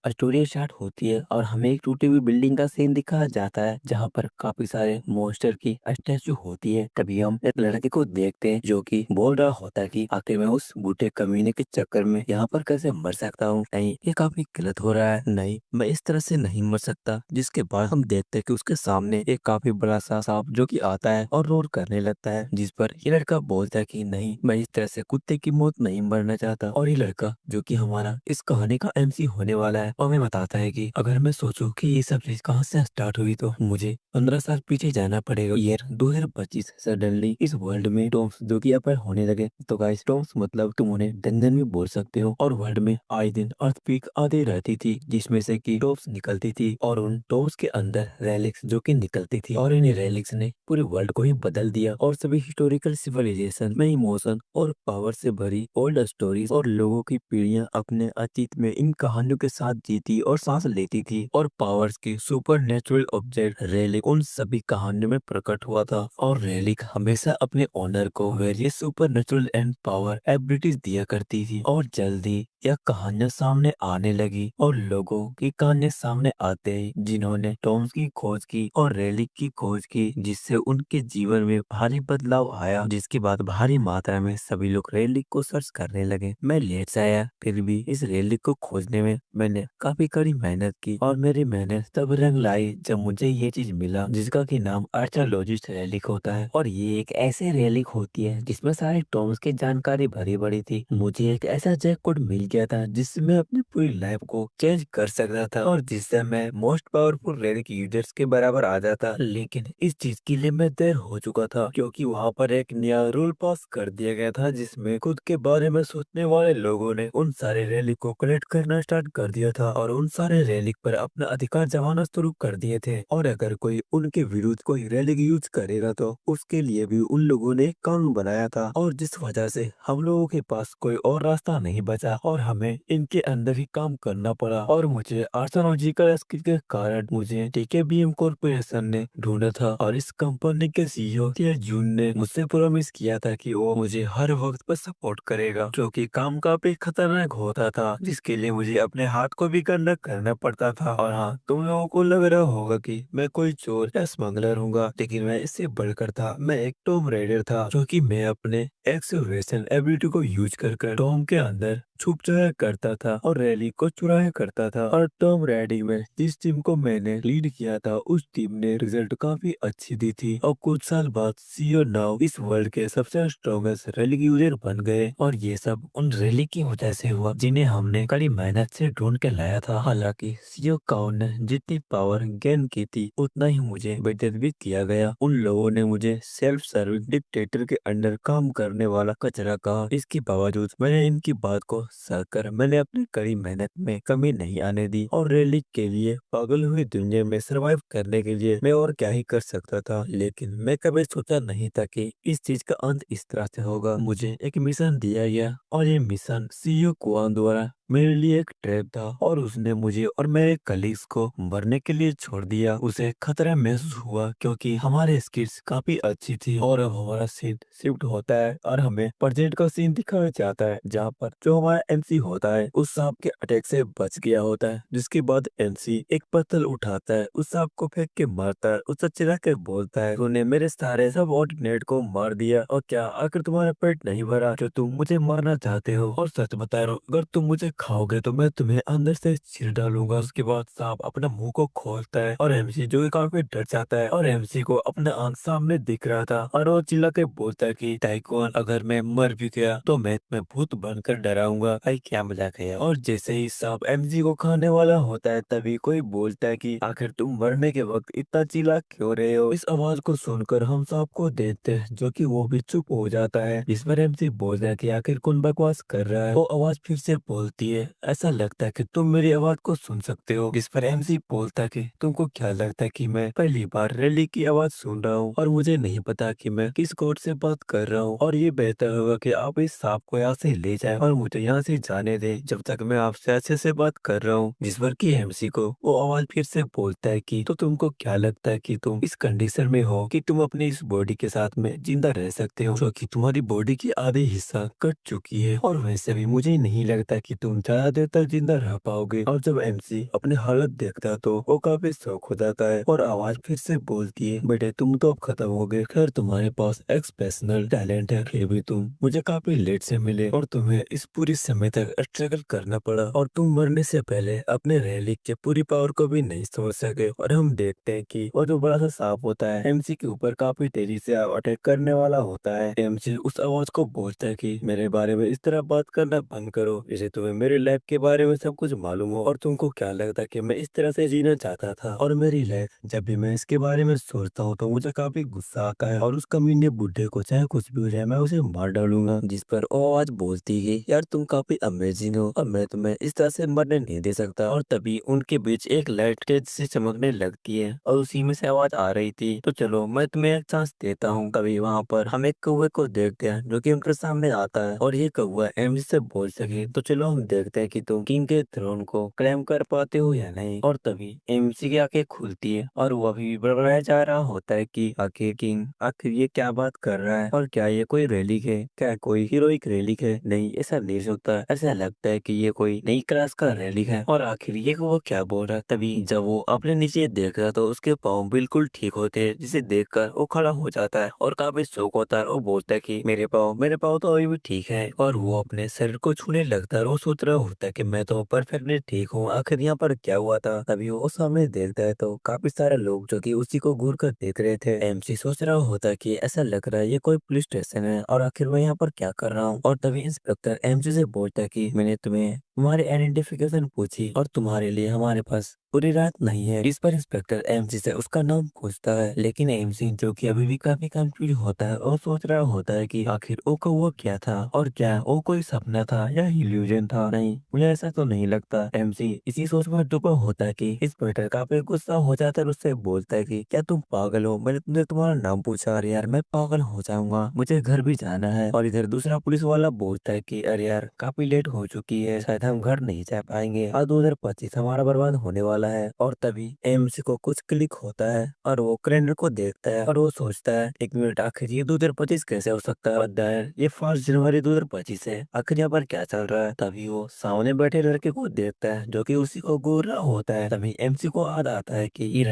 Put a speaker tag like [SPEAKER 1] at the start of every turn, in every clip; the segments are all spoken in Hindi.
[SPEAKER 1] स्टोरी स्टार्ट होती है और हमें एक टूटी हुई बिल्डिंग का सीन दिखाया जाता है जहाँ पर काफी सारे मॉन्स्टर की स्टैचू होती है। तभी हम एक लड़के को देखते हैं जो कि बोल रहा होता है कि आखिर मैं उस बूढ़े कमीने के चक्कर में यहाँ पर कैसे मर सकता हूँ। नहीं, ये काफी गलत हो रहा है। नहीं, मैं इस तरह से नहीं मर सकता। जिसके बाद हम देखते हैं कि उसके सामने एक काफी बड़ा सा सांप जो कि आता है और रोर करने लगता है, जिस पर ये लड़का बोलता है कि नहीं, मैं इस तरह से कुत्ते की मौत नहीं मरना चाहता। और ये लड़का जो कि हमारा इस कहानी का एमसी होने वाला है और हमें बताता है कि अगर मैं सोचूं कि ये सब चीज कहाँ से स्टार्ट हुई तो मुझे 15 साल पीछे जाना पड़ेगा। ईयर 2025। सडनली इस वर्ल्ड में टॉम्स जो कि अपर होने लगे। तो गाइस, टॉम्स मतलब तुम उन्हें डंजन भी बोल सकते हो। और वर्ल्ड में आए दिन अर्थक्वेक आती रहती थी जिसमें से कि टॉम्स निकलती थी और उन टॉम्स के अंदर रेलिक्स जो कि निकलती थी और इन रेलिक्स ने पूरे वर्ल्ड को ही बदल दिया और सभी हिस्टोरिकल सिविलाइजेशन में इमोशन और पावर से भरी ओल्ड स्टोरीज और लोगों की पीढ़ियां अपने अतीत में इन कहानियों के साथ जीती और सांस लेती थी। और पावर्स के सुपर नेचुरल ऑब्जेक्ट रेलिक उन सभी कहानियों में प्रकट हुआ था। और रेलिक हमेशा अपने ओनर को various super natural and power abilities दिया करती थी। और जल्दी यह कहानियां सामने आने लगी और लोगों की कहानियां सामने आते ही जिन्होंने टॉम्स की खोज की और रेलिक की खोज की, जिससे उनके जीवन में भारी बदलाव आया। जिसके बाद भारी मात्रा में सभी लोग रेलिक को सर्च करने लगे। मैं लेट से आया, फिर भी इस रेलिक को खोजने में मैंने काफी कड़ी मेहनत की और मेरी मेहनत तब रंग लाई जब मुझे ये चीज मिला जिसका की नाम आर्चालॉजिस्ट रेलिक होता है। और ये एक ऐसे रेलिक होती है जिसमें सारे टॉम्स की जानकारी भरी पड़ी थी। मुझे एक ऐसा जैकपॉट मिल गया था जिससे मैं अपनी पूरी लाइफ को चेंज कर सकता था और जिससे मैं मोस्ट पावरफुल रेलिक यूजर्स के बराबर आ जाता। लेकिन इस चीज के लिए मैं देर हो चुका था क्योंकि वहाँ पर एक नया रूल पास कर दिया गया था जिसमें खुद के बारे में सोचने वाले लोगों ने उन सारे रैली को कलेक्ट करना स्टार्ट कर दिया था और उन सारे रैली पर अपना अधिकार जमाना शुरू कर दिए थे। और अगर कोई उनके विरुद्ध कोई रैली यूज करेगा तो उसके लिए भी उन लोगों ने एक कानून बनाया था और जिस वजह से हम लोगों के पास कोई और रास्ता नहीं बचा और हमें इनके अंदर ही काम करना पड़ा। और मुझे आर्चालॉजिकल स्किल के कारण मुझे टीकेबीएम कॉर्पोरेशन ने ढूंढा था और इस कंपनी के सीईओ जून ने मुझसे प्रॉमिस किया था कि वो मुझे हर वक्त पर सपोर्ट करेगा, जो कि काम काफी खतरनाक होता था जिसके लिए मुझे अपने हाथ को भी गंदा करना पड़ता था। और हाँ, तुम लोगों को लग रहा होगा कि मैं कोई चोर या स्मगलर हूँगा, लेकिन मैं इससे बढ़कर था। मैं एक टॉम राइडर था जो कि मैं अपने एक्सेलरेशन एबिलिटी को यूज कर टॉम के अंदर छुप जाया करता था और रैली को चुराया करता था। और टॉम राइडिंग में जिस टीम को मैंने लीड किया था उस टीम ने रिजल्ट काफी अच्छी दी थी और कुछ साल बाद सीओ नाउ इस वर्ल्ड के सबसे स्ट्रॉन्गेस्ट रैली यूजर बन गए। और ये सब उन रैली की वजह से हुआ जिन्हें हमने कड़ी मेहनत से ढूंढ के लाया था। हालांकि सीओ काउ ने जितनी पावर गेन की थी उतना ही मुझे बेइज्जत भी किया गया। उन लोगों ने मुझे सेल्फ सर्विस डिक्टेटर के अंडर काम करने वाला कचरा कहा। इसके बावजूद मैंने इनकी बात को सहकर मैंने अपनी कड़ी मेहनत में कमी नहीं आने दी और रैली के लिए पागल हुई दुनिया में सरवाइव करने के लिए मैं और क्या ही कर सकता था। लेकिन मैं कभी सोचा नहीं था कि इस चीज का अंत इस तरह से होगा। मुझे एक मिशन दिया गया और ये मिशन सीईओ कुआन द्वारा मेरे लिए एक ट्रैप था और उसने मुझे और मेरे कलीग्स को मरने के लिए छोड़ दिया। उसे खतरा महसूस हुआ क्योंकि हमारे स्किल्स काफी अच्छी थी और अब हमारा सीन शिफ्ट होता है और हमें प्रेजेंट का सीन दिखाया जाता है जहाँ पर जो हमारा एमसी होता है उस सांप के अटैक से बच गया होता है। जिसके बाद एमसी एक पत्थर उठाता है, उस सांप को फेंक के मारता है, उससे चिल्ला के बोलता है तूने मेरे सारे सब ऑर्डिनेट को मार दिया और क्या आखिर तुम्हारा पेट नहीं भरा जो तुम मुझे मारना चाहते हो। और सच बता रहा हूँ, अगर तुम मुझे खाओगे तो मैं तुम्हें अंदर से चीर डालूंगा। उसके बाद सांप अपना मुंह को खोलता है और एमसी जो कि काफी डर जाता है और एमसी को अपना आंख सामने दिख रहा था और वो चिल्ला के बोलता है कि टाइकॉन अगर मैं मर भी गया तो मैं तुम्हें भूत बनकर डराऊंगा। भाई क्या मजाक है यार। और जैसे ही सांप एमसी को खाने वाला होता है तभी कोई बोलता है कि आखिर तुम मरने के वक्त इतना चिल्ला क्यों रहे हो। इस आवाज को सुनकर हम सांप को देखते हैं जो कि वो भी चुप हो जाता है। इस पर एमसी बोलता है कि आखिर कौन बकवास कर रहा है। वो आवाज फिर से बोलती है, ऐसा लगता है कि तुम मेरी आवाज को सुन सकते हो। इस पर एमसी बोलता है कि तुमको क्या लगता है कि मैं पहली बार रैली की आवाज सुन रहा हूँ और मुझे नहीं पता कि मैं किस कोड से बात कर रहा हूँ और ये बेहतर होगा कि आप इस सांप को यहाँ से ले जाएं और मुझे यहाँ यहाँ से जाने दे जब तक मैं आपसे अच्छे से बात कर रहा हूँ। जिस पर कि एमसी को वो आवाज फिर से बोलता है कि तो तुमको क्या लगता है कि तुम इस कंडीशन में हो कि तुम अपनी इस बॉडी के साथ में जिंदा रह सकते हो, जो कि तुम्हारी बॉडी की आधी हिस्सा कट चुकी है, और वैसे भी मुझे नहीं लगता कि तुम ज्यादा देर तक जिंदा रह पाओगे। और जब एमसी अपनी हालत देखता है तो वो काफी शौक हो जाता है और आवाज फिर से बोलती है, बेटे तुम तो अब खत्म हो गए, खैर तुम्हारे पास एक्सप्रेशनल टैलेंट है, फिर भी तुम मुझे काफी लेट से मिले और तुम्हें इस पूरी समय तक स्ट्रगल करना पड़ा और तुम मरने से पहले अपने रैली के पूरी पावर को भी नहीं समझ सके। और हम देखते हैं कि वो जो बड़ा सा सांप होता है एमसी के ऊपर काफी तेजी से अटैक करने वाला होता है। एमसी उस आवाज को बोलता है कि मेरे बारे में इस तरह बात करना बंद करो, जैसे तुम्हें मेरी लाइफ के बारे में सब कुछ मालूम हो और तुमको क्या लगता है कि मैं इस तरह से जीना चाहता था। और मेरी लाइफ जब भी मैं इसके बारे में सोचता हूँ तो मुझे काफी गुस्सा आता है और उस कमीने बुड्ढे को चाहे कुछ भी हो जाए मैं उसे मार डालूंगा। जिस पर वो आवाज बोलती है, यार तुम काफी अमेजिंग हो और मैं तुम्हें इस तरह से मरने नहीं दे सकता। और तभी उनके बीच एक लाइट तेज से चमकने लगती है और उसी में से आवाज आ रही थी, तो चलो मैं तुम्हें एक चांस देता हूँ। तभी वहाँ पर हम एक कौवे को देखते हैं जो कि उनके सामने आता है और ये कौवा एमसी से बोल सके, तो चलो हम देखते हैं कि तुम किंग के थ्रोन को क्लेम कर पाते हो या नहीं। और तभी एमसी की आंखें खुलती है और वो अभी भी बड़बड़ाया जा रहा होता है कि आखिर किंग आखिर ये क्या बात कर रहा है और क्या ये कोई रेलिक है, क्या कोई हीरोइक रेलिक है, नहीं ऐसा नहीं हो सकता, ऐसा लगता है कि ये कोई नई क्लास का रेलिक है। और आखिर ये वो क्या बोल रहा है। तभी जब वो अपने नीचे देख रहा तो उसके पाँव बिल्कुल ठीक होते हैं, जिसे देखकर वो खड़ा हो जाता है और काफी शौक होता है और बोलता है कि मेरे पाँव तो अभी भी ठीक है। और वो अपने शरीर को छूने लगता है और वो सोच रहा होता है कि मैं तो परफेक्टली ठीक हूँ, आखिर यहाँ पर क्या हुआ था। तभी वो सामने देखता है तो काफी सारे लोग जो कि उसी को घूर कर देख रहे थे। एमसी सोच रहा होता है कि ऐसा लग रहा है ये कोई पुलिस स्टेशन है और आखिर मैं यहाँ पर क्या कर रहा हूँ। और तभी इंस्पेक्टर एमसी से बोलता है कि मैंने तुम्हें तुम्हारी आइडेंटिफिकेशन पूछी और तुम्हारे लिए हमारे पास पूरी रात नहीं है। इस पर इंस्पेक्टर एमसी से उसका नाम पूछता है, लेकिन एमसी जो कि अभी भी काफी कंफ्यूज होता है और सोच रहा होता है कि आखिर वो को वो क्या था और क्या वो कोई सपना था या इल्यूजन था। नहीं, मुझे ऐसा तो नहीं लगता। एमसी इसी सोच में डूबा होता है कि इंस्पेक्टर काफी गुस्सा हो जाता है और उससे बोलता है कि क्या तुम पागल हो, मैंने तुमसे तुम्हारा नाम पूछा। अरे यार मैं पागल हो जाऊंगा, मुझे घर भी जाना है। और इधर दूसरा पुलिस वाला बोलता है कि अरे यार काफी लेट हो चुकी है, शायद हम घर नहीं जा पाएंगे और 2025 हमारा बर्बाद होने वाला है। और तभी एमसी को कुछ क्लिक होता है और वो कैलेंडर को देखता है और वो सोचता है, एक मिनट, आखिर ये 2025 कैसे हो सकता है, ये 5 जनवरी 2025 है, आखिर यहाँ पर क्या चल रहा है। तभी वो सामने बैठे लड़के को देखता है जो कि उसी को घूर रहा होता है। तभी एमसी को याद आता है कि ये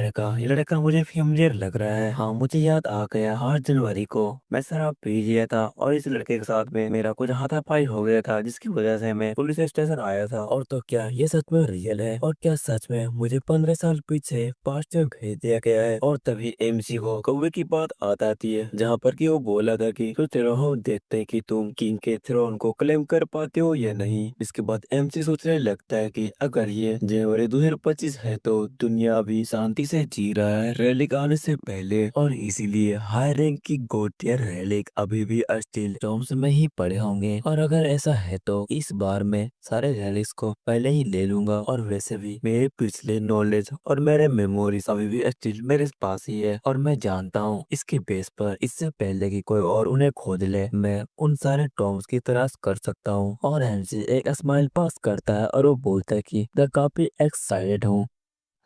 [SPEAKER 1] लड़का मुझे फेमिलियर लग रहा है। हाँ मुझे याद आ गया, 8 जनवरी को मैं शराब पी लिया था और इस लड़के के साथ में मेरा कुछ हाथापाई हो गया था, जिसकी वजह से मैं पुलिस स्टेशन आया था। और तो क्या ये सच में रियल है और क्या सच में मुझे 15 साल पीछे पास्ट में भेज दिया गया है। और तभी एमसी को कौवे की बात याद आती है जहाँ पर कि वो बोला था कि तो चलो हम देखते हैं कि तुम किंग के थ्रोन को क्लेम कर पाते हो या नहीं। इसके बाद एमसी सोचने लगता है कि अगर ये जनवरी 2025 है तो दुनिया अभी शांति से जी रहा है रैलिक आने से पहले, और इसीलिए हाई रैंक की गोड टियर रैलिक अभी भी स्टील टॉम्स में ही पड़े होंगे। और अगर ऐसा है तो इस बार मैं सारे रैलिक्स को पहले ही ले लूंगा। और वैसे भी मेरे पिछले नॉलेज और मेरे मेमोरीज अभी भी स्टिल मेरे पास ही है और मैं जानता हूँ इसके बेस पर इससे पहले कि कोई और उन्हें खोद ले मैं उन सारे टॉम्स की तलाश कर सकता हूँ। और एमसी एक स्माइल पास करता है और वो बोलता है कि मैं काफी एक्साइटेड हूँ।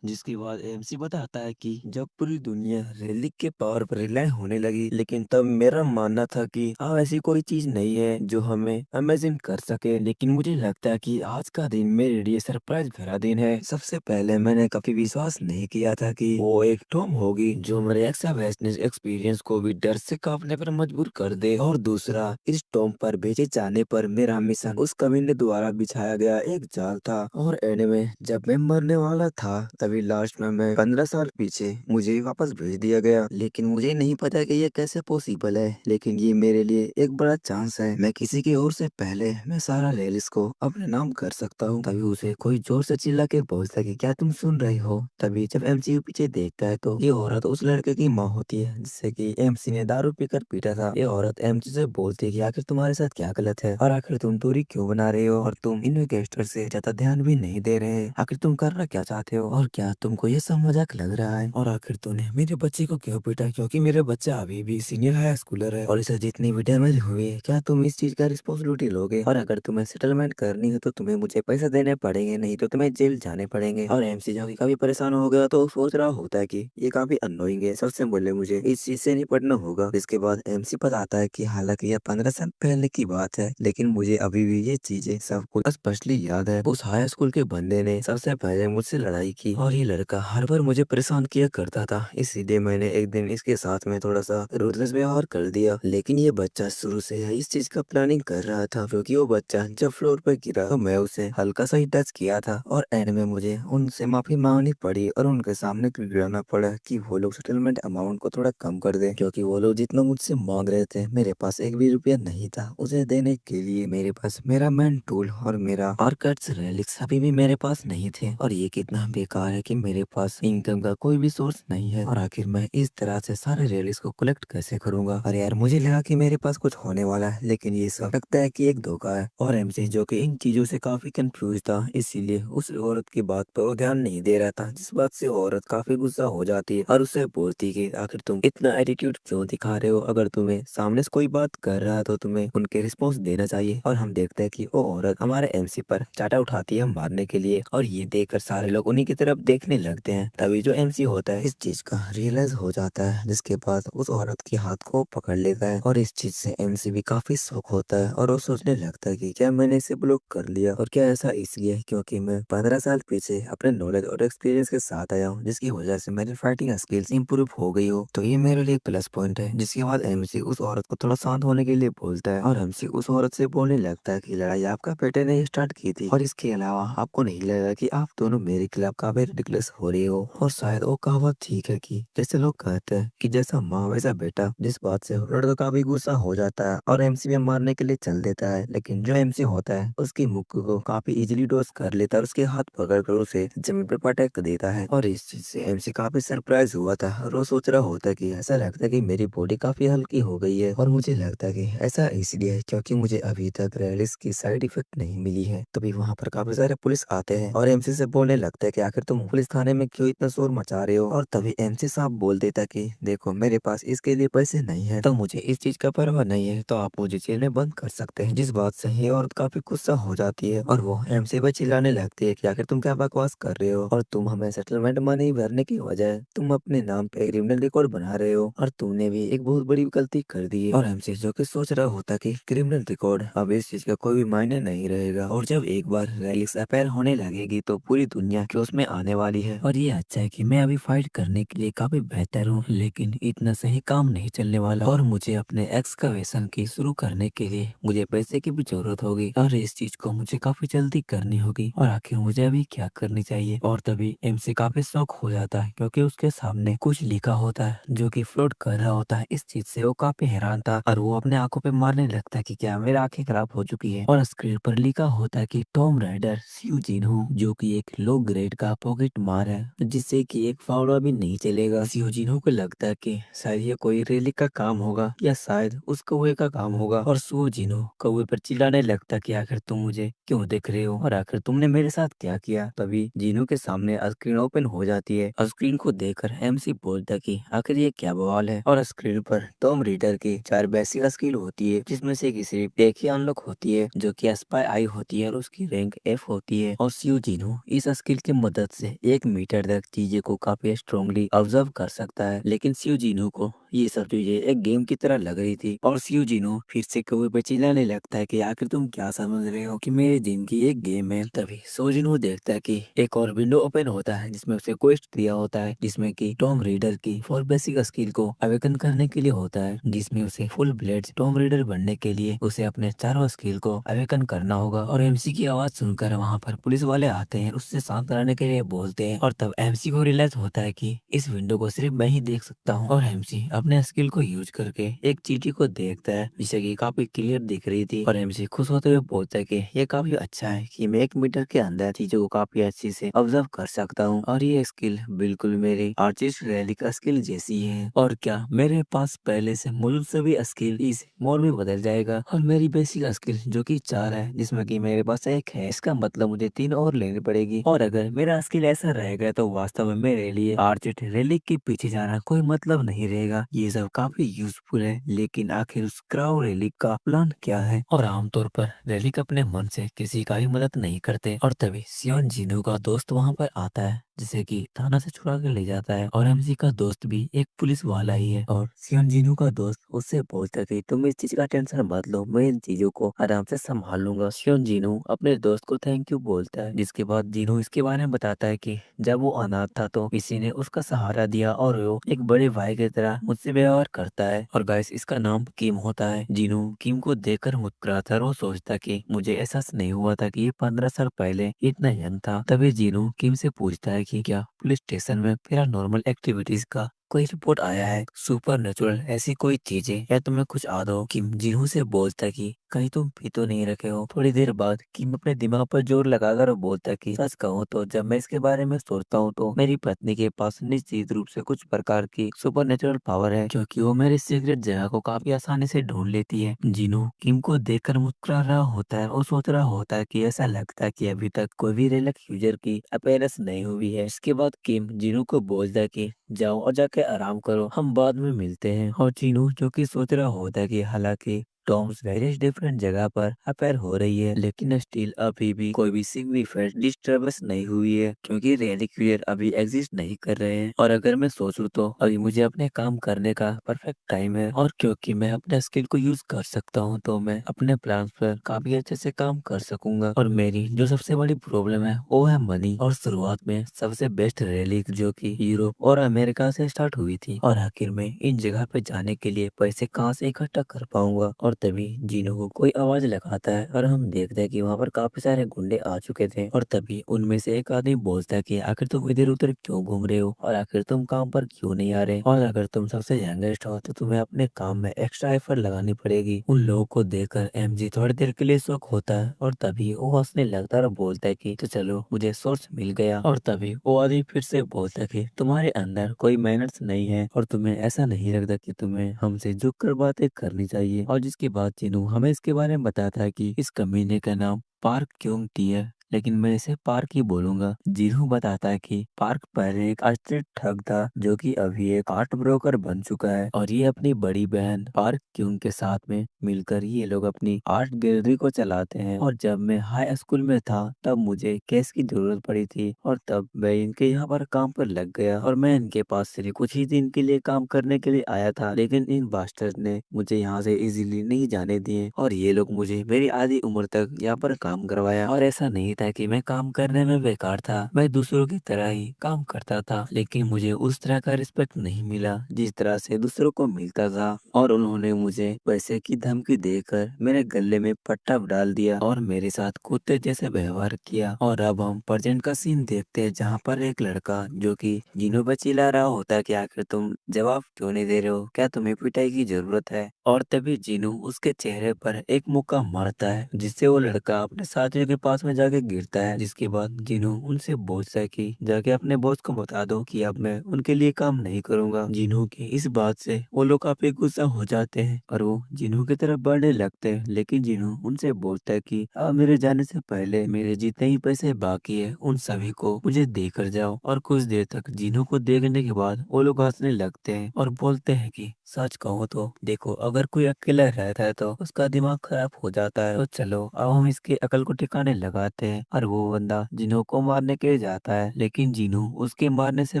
[SPEAKER 1] जिसके बाद एमसी बताता है कि जब पूरी दुनिया रेलिक के पावर पर रिलाय होने लगी, लेकिन तब मेरा मानना था कि हाँ ऐसी कोई चीज नहीं है जो हमें इमेजिन कर सके। लेकिन मुझे लगता है कि आज का दिन मेरे लिए सरप्राइज भरा दिन है। सबसे पहले मैंने कभी विश्वास नहीं किया था कि वो एक टॉम होगी जो मेरे एक्स्ट्रावेशनल एक्सपीरियंस को भी डर से कांपने पर मजबूर कर दे। और दूसरा, इस टॉम पर भेजे जाने पर मेरा मिशन उस कमीने द्वारा बिछाया गया एक जाल था। और एंड में जब मैं मरने वाला था तभी लास्ट में मैं 15 साल पीछे मुझे वापस भेज दिया गया। लेकिन मुझे नहीं पता कि ये कैसे पॉसिबल है, लेकिन ये मेरे लिए एक बड़ा चांस है। मैं किसी की ओर से पहले मैं सारा रेलिस को अपने नाम कर सकता हूँ। तभी उसे कोई जोर से चिल्ला के बोलता है कि क्या तुम सुन रही हो। तभी जब एमसी पीछे देखता है तो ये औरत उस लड़के की माँ होती है जिससे कि एमसी ने दारू पीकर पीटा था। ये औरत एमसी से बोलती है कि आखिर तुम्हारे साथ क्या गलत है और आखिर तुम दूरी क्यों बना रहे हो और तुम इन्वेस्टर से ज्यादा ध्यान भी नहीं दे रहे, आखिर तुम करना क्या चाहते हो और क्या क्या तुमको ये सब मजाक लग रहा है? और आखिर तूने मेरे बच्चे को क्यों पीटा? क्योंकि मेरे बच्चा अभी भी सीनियर हाई स्कूलर है और इसे जितनी भी डैमेज हुई है, क्या तुम इस चीज का रिस्पॉन्सिबिलिटी लोगे? और अगर तुम्हें सेटलमेंट करनी हो तो तुम्हें मुझे पैसा देने पड़ेंगे, नहीं तो तुम्हें जेल जाने पड़ेंगे। और एमसी जब भी काफी परेशान हो गया तो सोच रहा होता है कि ये काफी अनोइंग है, सबसे पहले मुझे इस चीज से निपटना होगा। इसके बाद एमसी बताता है कि हालांकि यह 15 साल पहले की बात है, लेकिन मुझे अभी भी ये चीजें सब कुछ स्पष्टली याद है। उस हाई स्कूल के बंदे ने सबसे पहले मुझसे लड़ाई की और ये लड़का हर बार मुझे परेशान किया करता था, इसीलिए मैंने एक दिन इसके साथ में थोड़ा सा रूडलेस व्यवहार कर दिया। लेकिन ये बच्चा शुरू से इस चीज का प्लानिंग कर रहा था, क्योंकि वो बच्चा जब फ्लोर पर गिरा तो मैं उसे हल्का सा ही टच किया था और एंड में मुझे उनसे माफी मांगनी पड़ी और उनके सामने गिराना पड़ा कि वो लोग सेटलमेंट अमाउंट को थोड़ा कम कर दे, क्योंकि वो लोग जितना मुझसे मांग रहे थे मेरे पास एक भी रुपया नहीं था उसे देने के लिए। मेरे पास मेरा मेन टूल और मेरा आर्कर्ट्स रेलिक्स अभी भी मेरे पास नहीं थे, और ये कितना बेकार है कि मेरे पास इनकम का कोई भी सोर्स नहीं है, और आखिर मैं इस तरह से सारे रेलिक्स को कलेक्ट कैसे करूंगा? अरे यार, मुझे लगा कि मेरे पास कुछ होने वाला है, लेकिन ये सब लगता है कि एक धोखा है। और एमसी जो कि इन चीजों से काफी कंफ्यूज था, इसीलिए उस औरत की बात पर वो ध्यान नहीं दे रहा था, जिस बात से औरत काफी गुस्सा हो जाती है और उससे बोलती कि आखिर तुम इतना एटीट्यूड क्यों दिखा रहे हो? अगर तुम्हें सामने से कोई बात कर रहा है तो तुम्हें उनके रिस्पॉन्स देना चाहिए। और हम देखते हैं कि वो औरत हमारे एमसी पर चाटा उठाती है मारने के लिए, और ये देखकर सारे लोग उन्हीं की तरफ देखने लगते हैं। तभी जो एमसी होता है इस चीज का रियलाइज हो जाता है, जिसके बाद उस औरत के हाथ को पकड़ लेता है, और इस चीज से एमसी भी काफी शौक होता है और वो सोचने लगता है कि क्या मैंने इसे ब्लॉक कर लिया, और क्या ऐसा इसलिए क्योंकि मैं 15 साल पीछे अपने नॉलेज और एक्सपीरियंस के साथ आया हूँ, जिसकी वजह से मेरी फाइटिंग स्किल्स इंप्रूव हो गई हो, तो ये मेरे लिए प्लस पॉइंट है। जिसके बाद एमसी उस औरत को थोड़ा शांत होने के लिए बोलता है, और एमसी उस औरत से बोलने लगता है कि लड़ाई आपका बेटे ने स्टार्ट की थी, और इसके अलावा आपको नहीं लगा कि आप दोनों मेरे खिलाफ काफी रिडिकुलस हो रही हो? और शायद वो कहावत ठीक है कि जैसे लोग कहते हैं कि जैसा माँ वैसा बेटा, जिस बात से लड़का काफी गुस्सा हो जाता है और एमसी में मारने के लिए चल देता है। लेकिन जो एमसी होता है उसकी मुक्के को काफी इजीली डॉज कर लेता है और उसके हाथ पकड़कर उसे जमीन पर पटक देता है, और इस चीज से एमसी काफी सरप्राइज हुआ था और वो सोच रहा होता है कि ऐसा लगता है कि मेरी बॉडी काफी हल्की हो गई है, और मुझे लगता है कि ऐसा इसलिए है क्योंकि मुझे अभी तक रेलिस की साइड इफेक्ट नहीं मिली है। तभी वहाँ पर काफी सारे पुलिस आते हैं और एमसी से बोलने लगता है कि आखिर तुम पुलिस थाने में क्यों इतना शोर मचा रहे हो? और तभी एमसी साहब बोल देता कि देखो, मेरे पास इसके लिए पैसे नहीं है, तो मुझे इस चीज का परवाह नहीं है, तो आप मुझे जेल में बंद कर सकते हैं। जिस बात से ये औरत काफी गुस्सा हो जाती है और वो एमसी पर चिल्लाने लगती है कि आखिर तुम क्या बकवास कर रहे हो, और तुम हमें सेटलमेंट मनी भरने की वजह तुम अपने नाम पे क्रिमिनल रिकॉर्ड बना रहे हो, और तुमने भी एक बहुत बड़ी गलती कर दी है। और एमसी जो कि सोच रहा होता कि क्रिमिनल रिकॉर्ड अब इस चीज का कोई भी मायने नहीं रहेगा, और जब एक बार रेलिक्स अपेयर होने लगेगी तो पूरी दुनिया के उसमें आने वाली है। और ये अच्छा है कि मैं अभी फाइट करने के लिए काफी बेहतर हूँ, लेकिन इतना सही काम नहीं चलने वाला, और मुझे अपने एक्सकवेशन की शुरू करने के लिए मुझे पैसे की भी जरूरत होगी, और इस चीज को मुझे काफी जल्दी करनी होगी। और आखिर मुझे अभी क्या करनी चाहिए? और तभी एमसी काफी शौक हो जाता है, क्योंकि उसके सामने कुछ लिखा होता है जो कि फ्लोट कर रहा होता है। इस चीज से वो काफी हैरान था और वो अपने आंखों पे मारने लगता है कि क्या मेरी आंखें खराब हो चुकी है। और स्क्रीन पर लिखा होता है कि टॉम राइडर सियो जिनहो, जो कि एक लो ग्रेड का पॉकेट मार है, जिससे कि एक फावड़ा भी नहीं चलेगा। सियो जिनहो को लगता है कि शायद ये कोई रेलिक का काम होगा या शायद उस कौवे का काम होगा, और सियो जिनहो कौवे पर चिल्लाने लगता कि आखिर तुम मुझे क्यों देख रहे हो और आखिर तुमने मेरे साथ क्या किया? तभी जिनहो के सामने स्क्रीन ओपन हो जाती है। स्क्रीन को देखकर एमसी बोलता कि आखिर ये क्या बवाल है, और स्क्रीन पर टॉम रीडर की 4 बेसिक स्किल होती है, जिसमें से की सिर्फ एक ही अनलॉक होती है, जो कि स्पाई आई होती है और उसकी रैंक एफ होती है। और सियो जिनहो इस स्किल की मदद से 1 मीटर तक चीजें को काफी स्ट्रांगली ऑब्जर्व कर सकता है। लेकिन सियो जिनहो को ये सब चीजें एक गेम की तरह लग रही थी, और सियो जिनहो फिर से कौवे पे चिल्लाने लगता है कि आखिर तुम क्या समझ रहे हो कि मेरी जिंदगी एक गेम है। तभी सियो जिनहो देखता है कि एक और विंडो ओपन होता है, जिसमें उसे क्वेस्ट दिया होता है, जिसमें कि टॉम रीडर की 4 बेसिक स्किल को अवेकन करने के लिए होता है, जिसमें उसे फुल ब्लेड टॉम रीडर बनने के लिए उसे अपने चारों स्किल को अवेकन करना होगा। और एमसी की आवाज सुनकर वहाँ पर पुलिस वाले आते हैं, उससे शांत रहने के लिए बोलते हैं, और तब एमसी को रियलाइज होता है कि इस विंडो को सिर्फ मैं ही देख सकता हूँ, और एमसी अपने स्किल को यूज करके एक चीटी को देखता है जिसे कि काफी क्लियर दिख रही थी, और एमसी खुश होते हुए बोलता है कि ये काफी अच्छा है कि मैं 1 मीटर के अंदर चीजों को काफी अच्छी से ऑब्जर्व कर सकता हूँ, और ये स्किल बिल्कुल मेरी आर्टिस्ट रैली का स्किल जैसी है। और क्या मेरे पास पहले से मौजूद सभी स्किल इस मोड में बदल जाएगा, और मेरी बेसिक स्किल जो कि 4 है जिसमें कि मेरे पास एक है, इसका मतलब मुझे 3 और लेनी पड़ेगी। और अगर मेरा स्किल ऐसा रहेगा तो वास्तव में मेरे लिए आर्टिस्ट रैली के पीछे जाना कोई मतलब नहीं रहेगा। ये सब काफी यूजफुल है, लेकिन आखिर उस क्राउ रैली का प्लान क्या है? और आमतौर पर रैलिक अपने मन से किसी का भी मदद नहीं करते, और तभी सियोन जिनू का दोस्त वहाँ पर आता है जिसे कि थाना से छुड़ा कर ले जाता है, और एमसी का दोस्त भी एक पुलिस वाला ही है। और सियोन जिनू का दोस्त उससे बोलता है कि तुम इस चीज का टेंशन मत लो, मैं इन चीजों को आराम से संभाल लूंगा। सियोन जिनू अपने दोस्त को थैंक यू बोलता है, जिसके बाद जिनू इसके बारे में बताता है कि जब वो अनाथ था तो किसी ने उसका सहारा दिया, और वो एक बड़े भाई की तरह मुझसे व्यवहार करता है। और गाइस, इसका नाम किम होता है। जिनू किम को देखकर मुस्कुराता है, और वो सोचता कि मुझे एहसास नहीं हुआ था कि ये 15 साल पहले इतना यंग था। तभी जिनू किम से पूछता है कि क्या पुलिस स्टेशन में पैरानॉर्मल एक्टिविटीज का कोई रिपोर्ट आया है, सुपर नेचुरल ऐसी कोई चीजें, या तुम्हें कुछ आदो। किम जिनू से बोलता है कि कहीं तुम पी तो नहीं रखे हो। थोड़ी देर बाद किम अपने दिमाग पर जोर लगाकर बोलता है कि सच कहूँ तो जब मैं इसके बारे में सोचता हूँ तो मेरी पत्नी के पास निश्चित रूप से कुछ प्रकार की सुपर नेचुरल पावर है, क्योंकि वो मेरे सीक्रेट जगह को काफी आसानी से ढूंढ लेती है। जिनू किम को देखकर मुस्कुरा रहा होता है और सोच रहा होता है कि ऐसा लगता है कि अभी तक कोई भी रेलक यूजर की अपीयरेंस नहीं हुई है। इसके बाद किम जिनू को बोलता है कि जाओ और जाके आराम करो, हम बाद में मिलते हैं। और जिनू जो कि सोच रहा होता है कि हालांकि टॉम्स वेरियस डिफरेंट जगह पर अपेयर हो रही है, लेकिन स्टिल अभी भी कोई भी सिग्निफिकेंट डिस्टर्बेंस नहीं हुई है, क्योंकि रेलिक्वियर अभी एग्जिस्ट नहीं कर रहे हैं। और अगर मैं सोचूं तो अभी मुझे अपने काम करने का परफेक्ट टाइम है, और क्योंकि मैं अपने स्किल को यूज कर सकता हूं तो मैं अपने प्लान पर काफी अच्छे से काम कर सकूंगा। और मेरी जो सबसे बड़ी प्रॉब्लम है वो है मनी। और शुरुआत में सबसे बेस्ट रेलिक जो कि यूरोप और अमेरिका से स्टार्ट हुई थी, और आखिर में इन जगह पे जाने के लिए पैसे कहाँ से इकट्ठा कर पाऊंगा। और तभी जीनू को कोई आवाज लगाता है, और हम देखते हैं कि वहाँ पर काफी सारे गुंडे आ चुके थे। और तभी उनमें से एक आदमी बोलता है कि आखिर तुम इधर उधर क्यों घूम रहे हो, और आखिर तुम काम पर क्यों नहीं आ रहे, और अगर तुम सबसे यंगेस्ट हो तो तुम्हें अपने काम में एक्स्ट्रा एफर्ट लगानी पड़ेगी। उन लोगों को देखकर एमजी थोड़ी देर के लिए शौक होता है, और तभी वो हंसने लगता है और बोलता है कि तो चलो मुझे सोर्स मिल गया। और तभी वो आदमी फिर से बोलता है कि तुम्हारे अंदर कोई मैनर्स नहीं है, और तुम्हें ऐसा नहीं लगता कि तुम्हें हमसे झुक कर बातें करनी चाहिए। और जिसके बाद चिनू हमें इसके बारे में बताता है कि इस कमीने का नाम पार्क क्योंग टी है, लेकिन मैं इसे पार्क ही बोलूंगा। जीनू बताता है कि पार्क पहले एक अस्ट्रेट ठग था जो कि अभी एक आर्ट ब्रोकर बन चुका है, और ये अपनी बड़ी बहन पार्क क्यूंग के साथ में मिलकर ये लोग अपनी आर्ट गैलरी को चलाते हैं। और जब मैं हाई स्कूल में था तब मुझे कैश की जरूरत पड़ी थी, और तब मैं इनके यहाँ पर काम पर लग गया, और मैं इनके पास सिर्फ कुछ ही दिन के लिए काम करने के लिए आया था, लेकिन इन बास्टर्स ने मुझे यहाँ से इजीली नहीं जाने दिए, और ये लोग मुझे मेरी आधी उम्र तक यहाँ पर काम करवाया। और ऐसा नहीं था कि मैं काम करने में बेकार था, मैं दूसरों की तरह ही काम करता था, लेकिन मुझे उस तरह का रिस्पेक्ट नहीं मिला जिस तरह से दूसरों को मिलता था। और उन्होंने मुझे पैसे की धमकी देकर मेरे गले में पट्टा डाल दिया, और मेरे साथ कुत्ते जैसे व्यवहार किया। और अब हम प्रेजेंट का सीन देखते हैं, जहाँ पर एक लड़का जो कि जिन्हों पर चिल्ला रहा होता है कि आखिर तुम जवाब क्यों नहीं दे रहे हो, क्या तुम्हें पिटाई की जरूरत है। और तभी जीनू उसके चेहरे पर एक मुक्का मारता है, जिससे वो लड़का अपने साथियों के पास में जाके गिरता है। जिसके बाद जीनू उनसे बोलता है कि जाके अपने बॉस को बता दो कि अब मैं उनके लिए काम नहीं करूंगा। जीनू की इस बात से वो लोग काफी गुस्सा हो जाते हैं, और वो जीनू की तरफ बढ़ने लगते हैं, लेकिन जीनू उनसे बोलता है कि अब मेरे जाने से पहले मेरे जितने ही पैसे बाकी है उन सभी को मुझे देकर जाओ। और कुछ देर तक जीनू को देखने के बाद वो लोग हंसने लगते हैं, और बोलते हैं कि सच कहो तो देखो, अगर कोई अकेला रहता है तो उसका दिमाग खराब हो जाता है, तो चलो अब हम इसके अकल को ठिकाने लगाते हैं। और वो बंदा जिनू को मारने के लिए जाता है, लेकिन जिनू उसके मारने से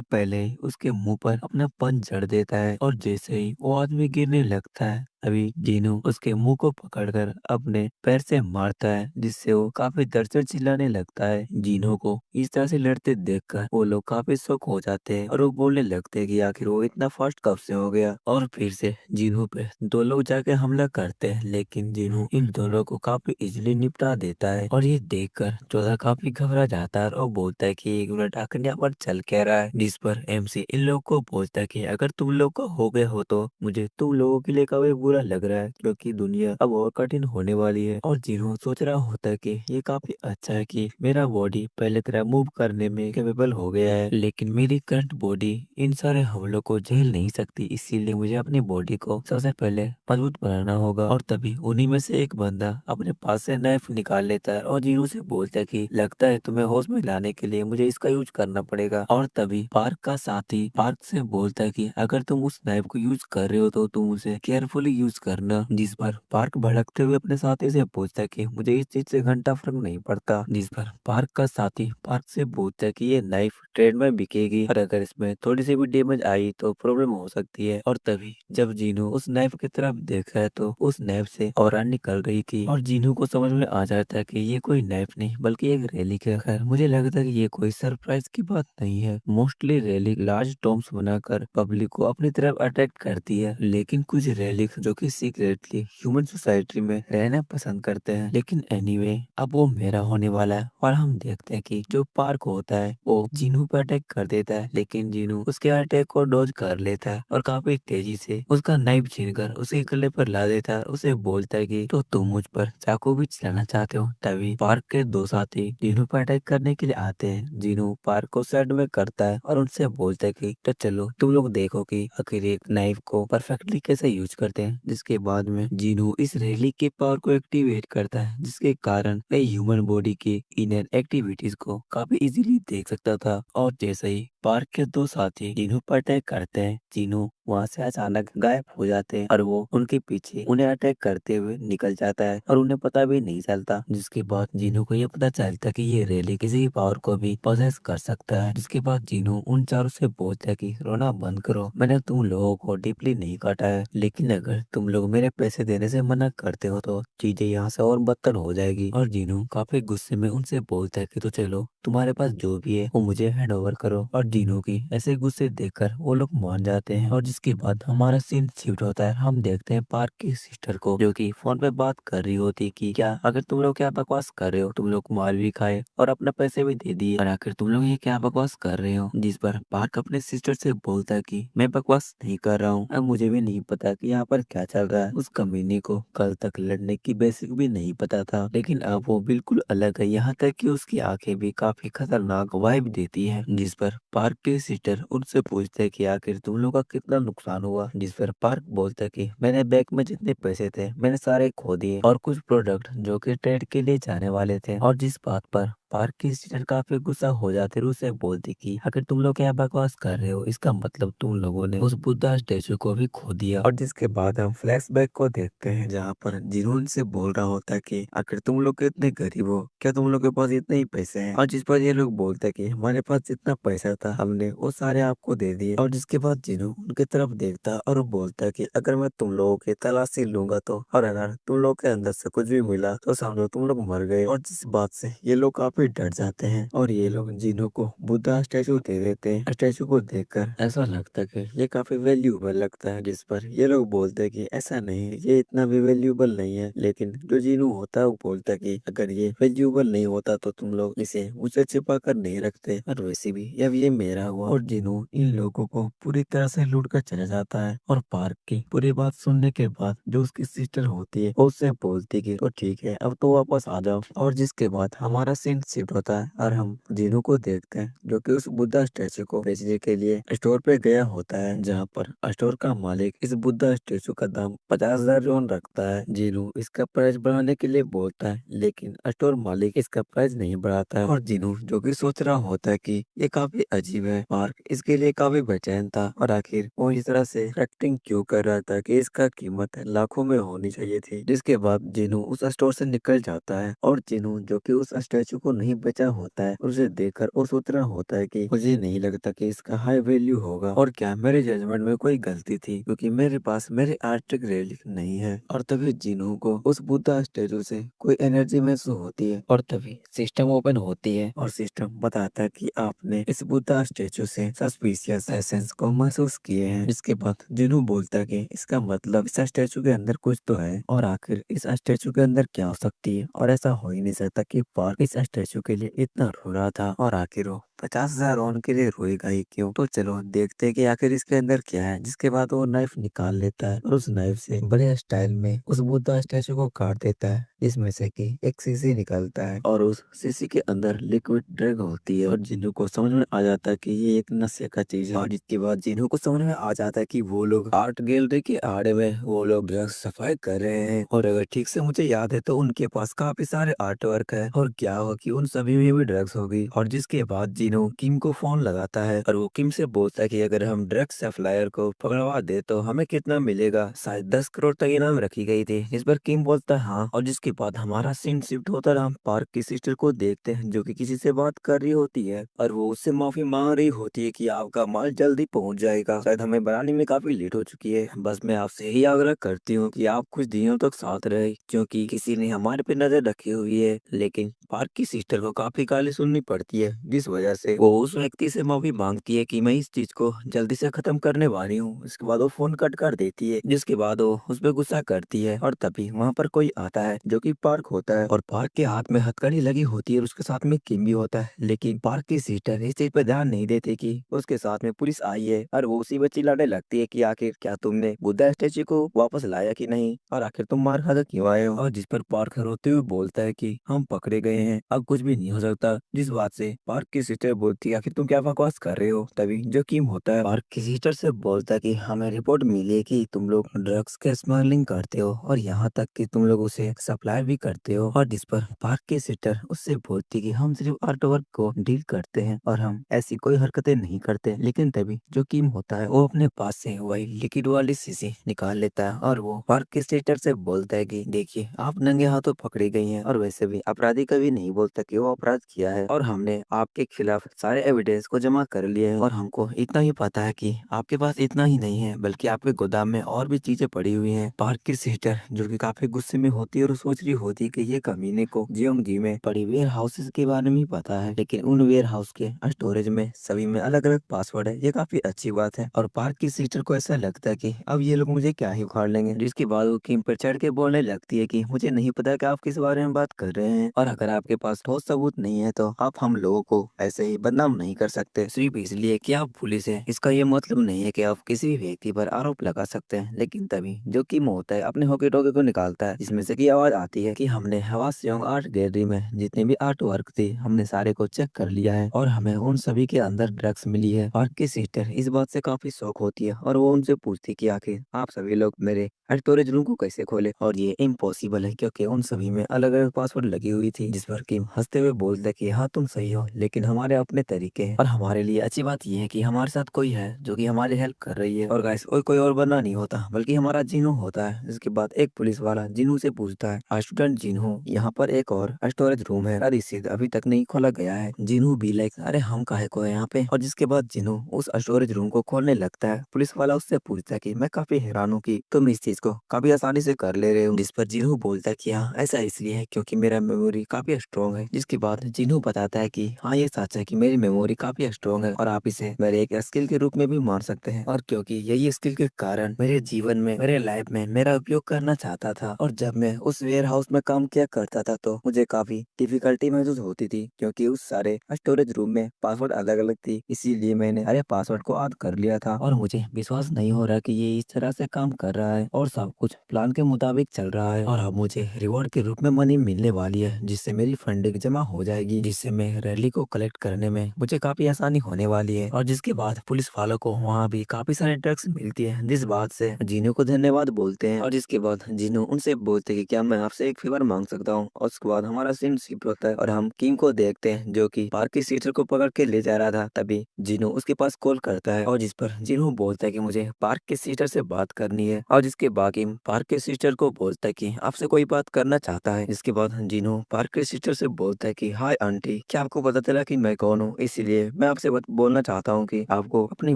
[SPEAKER 1] पहले उसके मुंह पर अपना पंच जड़ देता है, और जैसे ही वो आदमी गिरने लगता है अभी जीनू उसके मुंह को पकड़कर अपने पैर से मारता है, जिससे वो काफी दर्द से चिल्लाने लगता है। जीनू को इस तरह से लड़ते देखकर वो लोग काफी शौक हो जाते हैं और वो बोलने लगते हैं कि आखिर वो इतना फास्ट कब से हो गया। और फिर से जीनू पे दो लोग जाके हमला करते हैं, लेकिन जीनू इन दोनों को काफी इजीली निपटा देता है। और ये देखकर चौदह काफी घबरा जाता है और बोलता है कि एक मिनट आखिर यहाँ पर चल क्या रहा है। जिस पर एमसी इन लोगों को बोलता है कि अगर तुम लोग का हो गए हो तो मुझे तुम लोगों के लिए काफी बुरा लग रहा है, क्योंकि दुनिया अब और कठिन होने वाली है। और जीनू सोच रहा होता है कि ये काफी अच्छा है कि मेरा बॉडी पहले तरह मूव करने में कैपेबल हो गया है, लेकिन मेरी करंट बॉडी इन सारे हमलों को झेल नहीं सकती। इसीलिए मुझे अपनी बॉडी को सबसे पहले मजबूत बनाना होगा। और तभी उन्हीं में से एक बंदा अपने पास से नाइफ निकाल लेता है और जीनू से बोलता है कि लगता है तुम्हें होश में लाने के लिए मुझे इसका यूज करना पड़ेगा। और तभी पार्क का साथी पार्क से बोलता है कि अगर तुम उस नाइफ को यूज कर रहे हो तो तुम उसे केयरफुली यूज करना। जिस पर पार्क भड़कते हुए अपने साथी से पूछता है कि मुझे इस चीज से घंटा फर्क नहीं पड़ता। जिस पर पार्क का साथी पार्क से पूछता है कि ये नाइफ ट्रेड में बिकेगी और अगर इसमें थोड़ी सी भी डैमेज आई तो प्रॉब्लम हो सकती है। और तभी जब जीनू उस नाइफ की तरफ देखा है तो उस नाइफ से ऑरा निकल रही थी और जीनू को समझ में आ जाता है कि ये कोई नाइफ नहीं बल्कि एक रेलिक है। खैर मुझे लगता है कि ये कोई सरप्राइज की बात नहीं है। मोस्टली रेलिक लार्ज टॉम्स बनाकर पब्लिक को अपनी तरफ अट्रैक्ट करती है, लेकिन कुछ रेलिक जो कि सीक्रेटली ह्यूमन सोसाइटी में रहना पसंद करते हैं। लेकिन एनीवे अब वो मेरा होने वाला है और हम देखते हैं कि जो पार्क होता है वो जीनू पर अटैक कर देता है, लेकिन जीनू उसके अटैक को डॉज कर लेता है और काफी तेजी से उसका नाइफ छीनकर उसके गले पर ला देता है। उसे बोलता है कि तो तुम मुझ पर चाकू भी चलाना चाहते हो। तभी पार्क के दो साथी जीनू पर अटैक करने के लिए आते हैं। जीनू पार्क को साइड में करता है और उनसे बोलता है कि तो चलो तुम लोग देखो कि आखिर एक नाइफ को परफेक्टली कैसे यूज करते हैं। जिसके बाद में जीनू इस रैली के पावर को एक्टिवेट करता है, जिसके कारण वह ह्यूमन बॉडी की इनर एक्टिविटीज को काफी इजीली देख सकता था। और जैसे ही पार्क के दो साथी जीनू पर अटैक करते हैं, जीनू वहाँ से अचानक गायब हो जाते हैं और वो उनके पीछे उन्हें अटैक करते हुए निकल जाता है और उन्हें पता भी नहीं चलता। जिसके बाद जीनू को ये पता चलता कि ये रैली किसी की पावर को भी पोजेस कर सकता है। जिसके बाद जीनू उन चारों से बोलता है कि रोना बंद करो, मैंने तुम लोगों को डीपली नहीं काटा है, लेकिन अगर तुम लोग मेरे पैसे देने से मना करते हो तो चीजें यहाँ से और बदतर हो जाएगी। और जीनू काफी गुस्से में उनसे बोलता है कि तो चलो तुम्हारे पास जो भी है वो मुझे हैंड ओवर करो। और जीनू की ऐसे गुस्से देखकर वो लोग मान जाते हैं। और जिसके बाद हमारा सीन शिफ्ट होता है, हम देखते हैं पार्क की सिस्टर को जो कि फोन पे बात कर रही होती कि क्या अगर तुम लोग क्या बकवास कर रहे हो, तुम लोग मार भी खाए और अपना पैसे भी दे दिए और आखिर तुम लोग ये क्या बकवास कर रहे हो। जिस पर पार्क अपने सिस्टर से बोलता है कि मैं बकवास नहीं कर रहा हूँ, अब मुझे भी नहीं पता कि यहाँ पर क्या चल रहा है। उस कमीनी को कल तक लड़ने की बेसिक भी नहीं पता था, लेकिन अब वो बिल्कुल अलग है, यहाँ तक कि उसकी आंखें भी काफी खतरनाक वाइब देती है। जिस पर पार्क के सिस्टर उनसे पूछते हैं कि आखिर तुम लोग का कितना नुकसान हुआ। जिस पर पार्क बोलता है कि मैंने बैंक में जितने पैसे थे मैंने सारे खो दिए और कुछ प्रोडक्ट जो कि ट्रेड के लिए जाने वाले थे। और जिस बात पर पार्क की सिस्टर काफी गुस्सा हो जाते और उसे बोलती कि अगर तुम लोग क्या बकवास कर रहे हो, इसका मतलब तुम लोगों ने उस बुद्धा स्टेचू को भी खो दिया। और जिसके बाद हम फ्लैशबैक को देखते हैं जहाँ पर जिनून से बोल रहा होता है कि आखिर तुम लोग कितने गरीब हो, क्या तुम लोग के पास इतने ही पैसे हैं। और जिस पर ये लोग बोलते हैं कि हमारे पास जितना पैसा था हमने वो सारे आपको दे दिए। और जिसके बाद जिनू उनकी तरफ देखता और वो बोलता है कि अगर मैं तुम लोगों की तलाशी लूंगा तो, और अगर तुम लोग के अंदर से कुछ भी मिला तो समझो तुम लोग मर गए। और जिस बात से ये लोग काफी डर जाते हैं और ये लोग जिनू को बुद्धा स्टैचू दे देते हैं। स्टैचू को देखकर ऐसा लगता है कि ये काफी वैल्यूएबल लगता है। जिस पर ये लोग बोलते हैं कि ऐसा नहीं है, ये इतना भी वैल्यूएबल नहीं है। लेकिन जो जिनू होता है वो बोलता है कि अगर ये वैल्यूएबल नहीं होता तो तुम लोग इसे मुझसे छिपा कर नहीं रखते, और वैसे भी अब ये मेरा हुआ। और जिनू इन लोगों को पूरी तरह से लूट कर चला जाता है। और पार्क की पूरी बात सुनने के बाद जो उसकी सिस्टर होती है वो उससे बोलती है कि तो ठीक है अब तो वापस आ जाओ। और जिसके बाद हमारा सीन शिफ्ट होता है और हम जिनू को देखते हैं जो कि उस बुद्धा स्टैचू को बेचने के लिए स्टोर पे गया होता है, जहाँ पर स्टोर का मालिक इस बुद्धा स्टैचू का दाम 50,000 रोन रखता है। जिनू इसका प्राइस बढ़ाने के लिए बोलता है, लेकिन स्टोर मालिक इसका प्राइस नहीं बढ़ाता है। और जिनू जो कि सोच रहा होता है कि ये काफी अजीब है, पार्क इसके लिए काफी बेचैन था और आखिर वो इस तरह से एक्टिंग क्यों कर रहा था कि इसका कीमत लाखों में होनी चाहिए थी। जिसके बाद जिनू उस स्टोर से निकल जाता है और जिनू जो कि उस स्टैचू को नहीं बेचा होता है, उसे देखकर वो सोच रहा होता है कि मुझे नहीं लगता कि इसका हाई वैल्यू होगा, और क्या मेरे जजमेंट में कोई गलती थी, क्योंकि मेरे पास मेरे आर्टिक रेलिक नहीं है। और तभी जिन्हों को उस बुद्धा स्टैचू से कोई एनर्जी महसूस होती है, और तभी सिस्टम ओपन होती है और सिस्टम बताता है कि आपने इस बुद्धा स्टैचू से सस्पिशियस एसेंस को महसूस किए हैं। इसके बाद जिन्हों बोलता है कि इसका मतलब इस स्टैचू के अंदर कुछ तो है, और आखिर इस स्टैचू के अंदर क्या हो सकती है, और ऐसा हो ही नहीं सकता कि पार्क इस स्टैचू के लिए इतना रो रहा था, और आखिर वो 50,000 रॉन के लिए रोएगा ही क्यों। तो चलो देखते हैं कि आखिर इसके अंदर क्या है। जिसके बाद वो नाइफ निकाल लेता है और उस नाइफ से बड़े स्टाइल में उस बुद्धा स्टैचू को काट देता है, जिसमें से कि एक शीशी निकलता है और उस शीशी के अंदर लिक्विड ड्रग होती है। और जिन्हों को समझ में आ जाता है कि ये एक नशे का चीज है, और जिसके बाद जिन्हों को समझ में आ जाता है कि वो लोग आर्ट गैलरी के आड़े में वो लोग ड्रग्स सफाई कर रहे हैं। और अगर ठीक से मुझे याद है तो उनके पास काफी सारे आर्ट वर्क है, और क्या हो कि उन सभी में भी ड्रग्स होगी। और जिसके बाद जिन्हों किम को फोन लगाता है और वो किम से बोलता है कि अगर हम ड्रग्स सप्लायर को पकड़वा दे तो हमें कितना मिलेगा। शायद 10 करोड़ तक इनाम रखी गई थी। इस पर किम बोलता है हाँ। और जिसके बाद हमारा सीन शिफ्ट होता है, हम पार्क की सिस्टर को देखते हैं जो कि किसी से बात कर रही होती है, और वो उससे माफी मांग रही होती है कि आपका माल जल्दी पहुंच जाएगा, शायद हमें बनाने में काफी लेट हो चुकी है। बस मैं आपसे यही आग्रह करती हूँ कि आप कुछ दिनों तक साथ रहे, क्योंकि किसी ने हमारे पे नजर रखी हुई है। लेकिन पार्क की सिस्टर को काफी गाली सुननी पड़ती है, जिस वजह से वो उस व्यक्ति से माफी मांगती है कि मैं इस चीज को जल्दी से खत्म करने वाली हूँ। इसके बाद वो फोन कट कर देती है, जिसके बाद वो उस पर गुस्सा करती है। और तभी वहाँ पर कोई आता है जो कि पार्क होता है, और पार्क के हाथ में हथकड़ी लगी होती है और उसके साथ में किम भी होता है। लेकिन पार्क की सिस्टर इस चीज पर ध्यान नहीं देती कि उसके साथ में पुलिस आई है, और वो उसी पर चिल्लाने लगती है कि आखिर क्या तुमने बुद्धा स्टैचू को वापस लाया कि नहीं, और आखिर तुम मार खाकर क्यों आए हो। और जिस पर पार्क रोते हुए बोलता है कि हम पकड़े गए हैं, अब कुछ भी नहीं हो सकता। जिस बात से पार्क की सिस्टर बोलती है आखिर तुम क्या बकवास कर रहे हो। तभी जो किम होता है पार्क की सिस्टर से बोलता है कि हमें रिपोर्ट मिली है कि तुम लोग ड्रग्स के स्मगलिंग करते हो, और यहाँ तक कि तुम लोग उसे सप्लाई भी करते हो। और जिस पर पार्क की सिस्टर उससे बोलती है कि हम सिर्फ आर्ट वर्क को डील करते हैं और हम ऐसी कोई हरकतें नहीं करते। लेकिन तभी जो किम होता है वो अपने पास से वही लिक्विड वाली शीशी निकाल लेता है, और वो पार्क की सिस्टर से बोलता है कि देखिए आप नंगे हाथों पकड़ी गई हैं, और वैसे भी अपराधी कभी नहीं बोलता कि वो अपराध किया है, और हमने आपके खिलाफ सारे एविडेंस को जमा कर लिए हैं। और हमको इतना ही पता है कि आपके पास इतना ही नहीं है बल्कि आपके गोदाम में और भी चीजें पड़ी हुई हैं। पार्क की सिस्टर जो कि काफी गुस्से में होती है और सोच रही होती है कि ये कमीने को जियोंगजी में पड़ी वेयर हाउसेस के बारे में ही पता है, लेकिन उन वेयर हाउस के स्टोरेज में सभी में अलग अलग पासवर्ड है। ये काफी अच्छी बात है, और पार्क की सिस्टर को ऐसा लगता है कि अब ये लोग मुझे क्या ही उखाड़ लेंगे। जिसके बाद वो किम पर चढ़ के बोलने लगती है कि मुझे नहीं पता कि आप किस बारे में बात कर रहे हैं, और अगर आपके पास ठोस सबूत नहीं है तो आप हम लोगों को ऐसे ही बदनाम नहीं कर सकते सिर्फ इसलिए कि आप पुलिस है। इसका ये मतलब नहीं है कि आप किसी भी व्यक्ति पर आरोप लगा सकते हैं। लेकिन तभी जो किम होता है अपने हॉकी टॉकी को निकालता है, जिसमें से की आवाज आती है कि हमने हवासियोंग आर्ट गैलरी में जितने भी आर्ट वर्क थे हमने सारे को चेक कर लिया है, और हमें उन सभी के अंदर ड्रग्स मिली है। और की सिस्टर इस बात से काफी शौक होती है, और वो उनसे पूछती है कि आखिर आप सभी लोग मेरे स्टोरेज रूम को कैसे खोले। और ये इम्पॉसिबल है क्योंकि उन सभी में अलग अलग पासवर्ड लगी हुई थी। जिस पर किम हंसते हुए बोलता है कि हाँ तुम सही हो, लेकिन हमारे अपने तरीके हैं, और हमारे लिए अच्छी बात यह है कि हमारे साथ कोई है जो कि हमारी हेल्प कर रही है। और गाइस कोई और बंदा नहीं होता बल्कि हमारा जिन्हो होता है। इसके बाद एक पुलिस वाला जिन्हो से पूछता है स्टूडेंट जिन्हो, यहाँ पर एक और स्टोरेज रूम है और इसे अभी तक नहीं खोला गया है। जिन्हो भी लाइक अरे हम काहे को है यहाँ पे। और जिसके बाद जिन्हो उस स्टोरेज रूम को खोलने लगता है। पुलिस वाला उससे पूछता है कि मैं काफी हैरान हूँ कि तुम इस चीज को काफी आसानी से कर ले रहे हो। जिस पर जिन्हो बोलता है कि हाँ ऐसा इसलिए है क्योंकि मेरा मेमोरी काफी स्ट्रॉन्ग है। जिसके बाद जिन्हो बताता है कि हाँ ये सच है कि मेरी मेमोरी काफी स्ट्रॉन्ग है, और आप इसे मेरे एक स्किल के रूप में भी मान सकते हैं। और क्योंकि यही स्किल के कारण मेरे जीवन में मेरे लाइफ में मेरा उपयोग करना चाहता था, और जब मैं उस वेयर हाउस में काम किया करता था तो मुझे काफी डिफिकल्टी महसूस होती थी, क्योंकि उस सारे स्टोरेज रूम में पासवर्ड अलग अलग थी। इसीलिए मैंने अरे पासवर्ड को याद कर लिया था, और मुझे विश्वास नहीं हो रहा कि ये इस तरह से काम कर रहा है और सब कुछ प्लान के मुताबिक चल रहा है। और अब मुझे रिवॉर्ड के रूप में मनी मिलने वाली है, जिससे मेरी फंडिंग जमा हो जाएगी, जिससे मैं रैली को कलेक्ट कर करने में मुझे काफी आसानी होने वाली है। और जिसके बाद पुलिस वालों को वहाँ भी काफी सारे ड्रग्स मिलती है, जिस बात से जीनू को धन्यवाद बोलते हैं। और जिसके बाद जीनू उनसे बोलते हैं कि क्या मैं आपसे एक फेवर मांग सकता हूँ। और उसके बाद हमारा सीन शिफ्ट होता है और हम किम को देखते हैं जो कि पार्क की सीटर को पकड़ के ले जा रहा था। तभी जीनू उसके पास कॉल करता है और जिस पर जीनू बोलता है कि मुझे पार्क के सीटर से बात करनी है। और जिसके बाद किम पार्क के सिस्टर को बोलता है कि आपसे कोई बात करना चाहता है। जिसके बाद जीनू पार्क के सिस्टर से बोलता है कि हाय आंटी, क्या आपको पता चला कि मैं कौन हूँ? इसलिए मैं आपसे बोलना चाहता हूँ कि आपको अपनी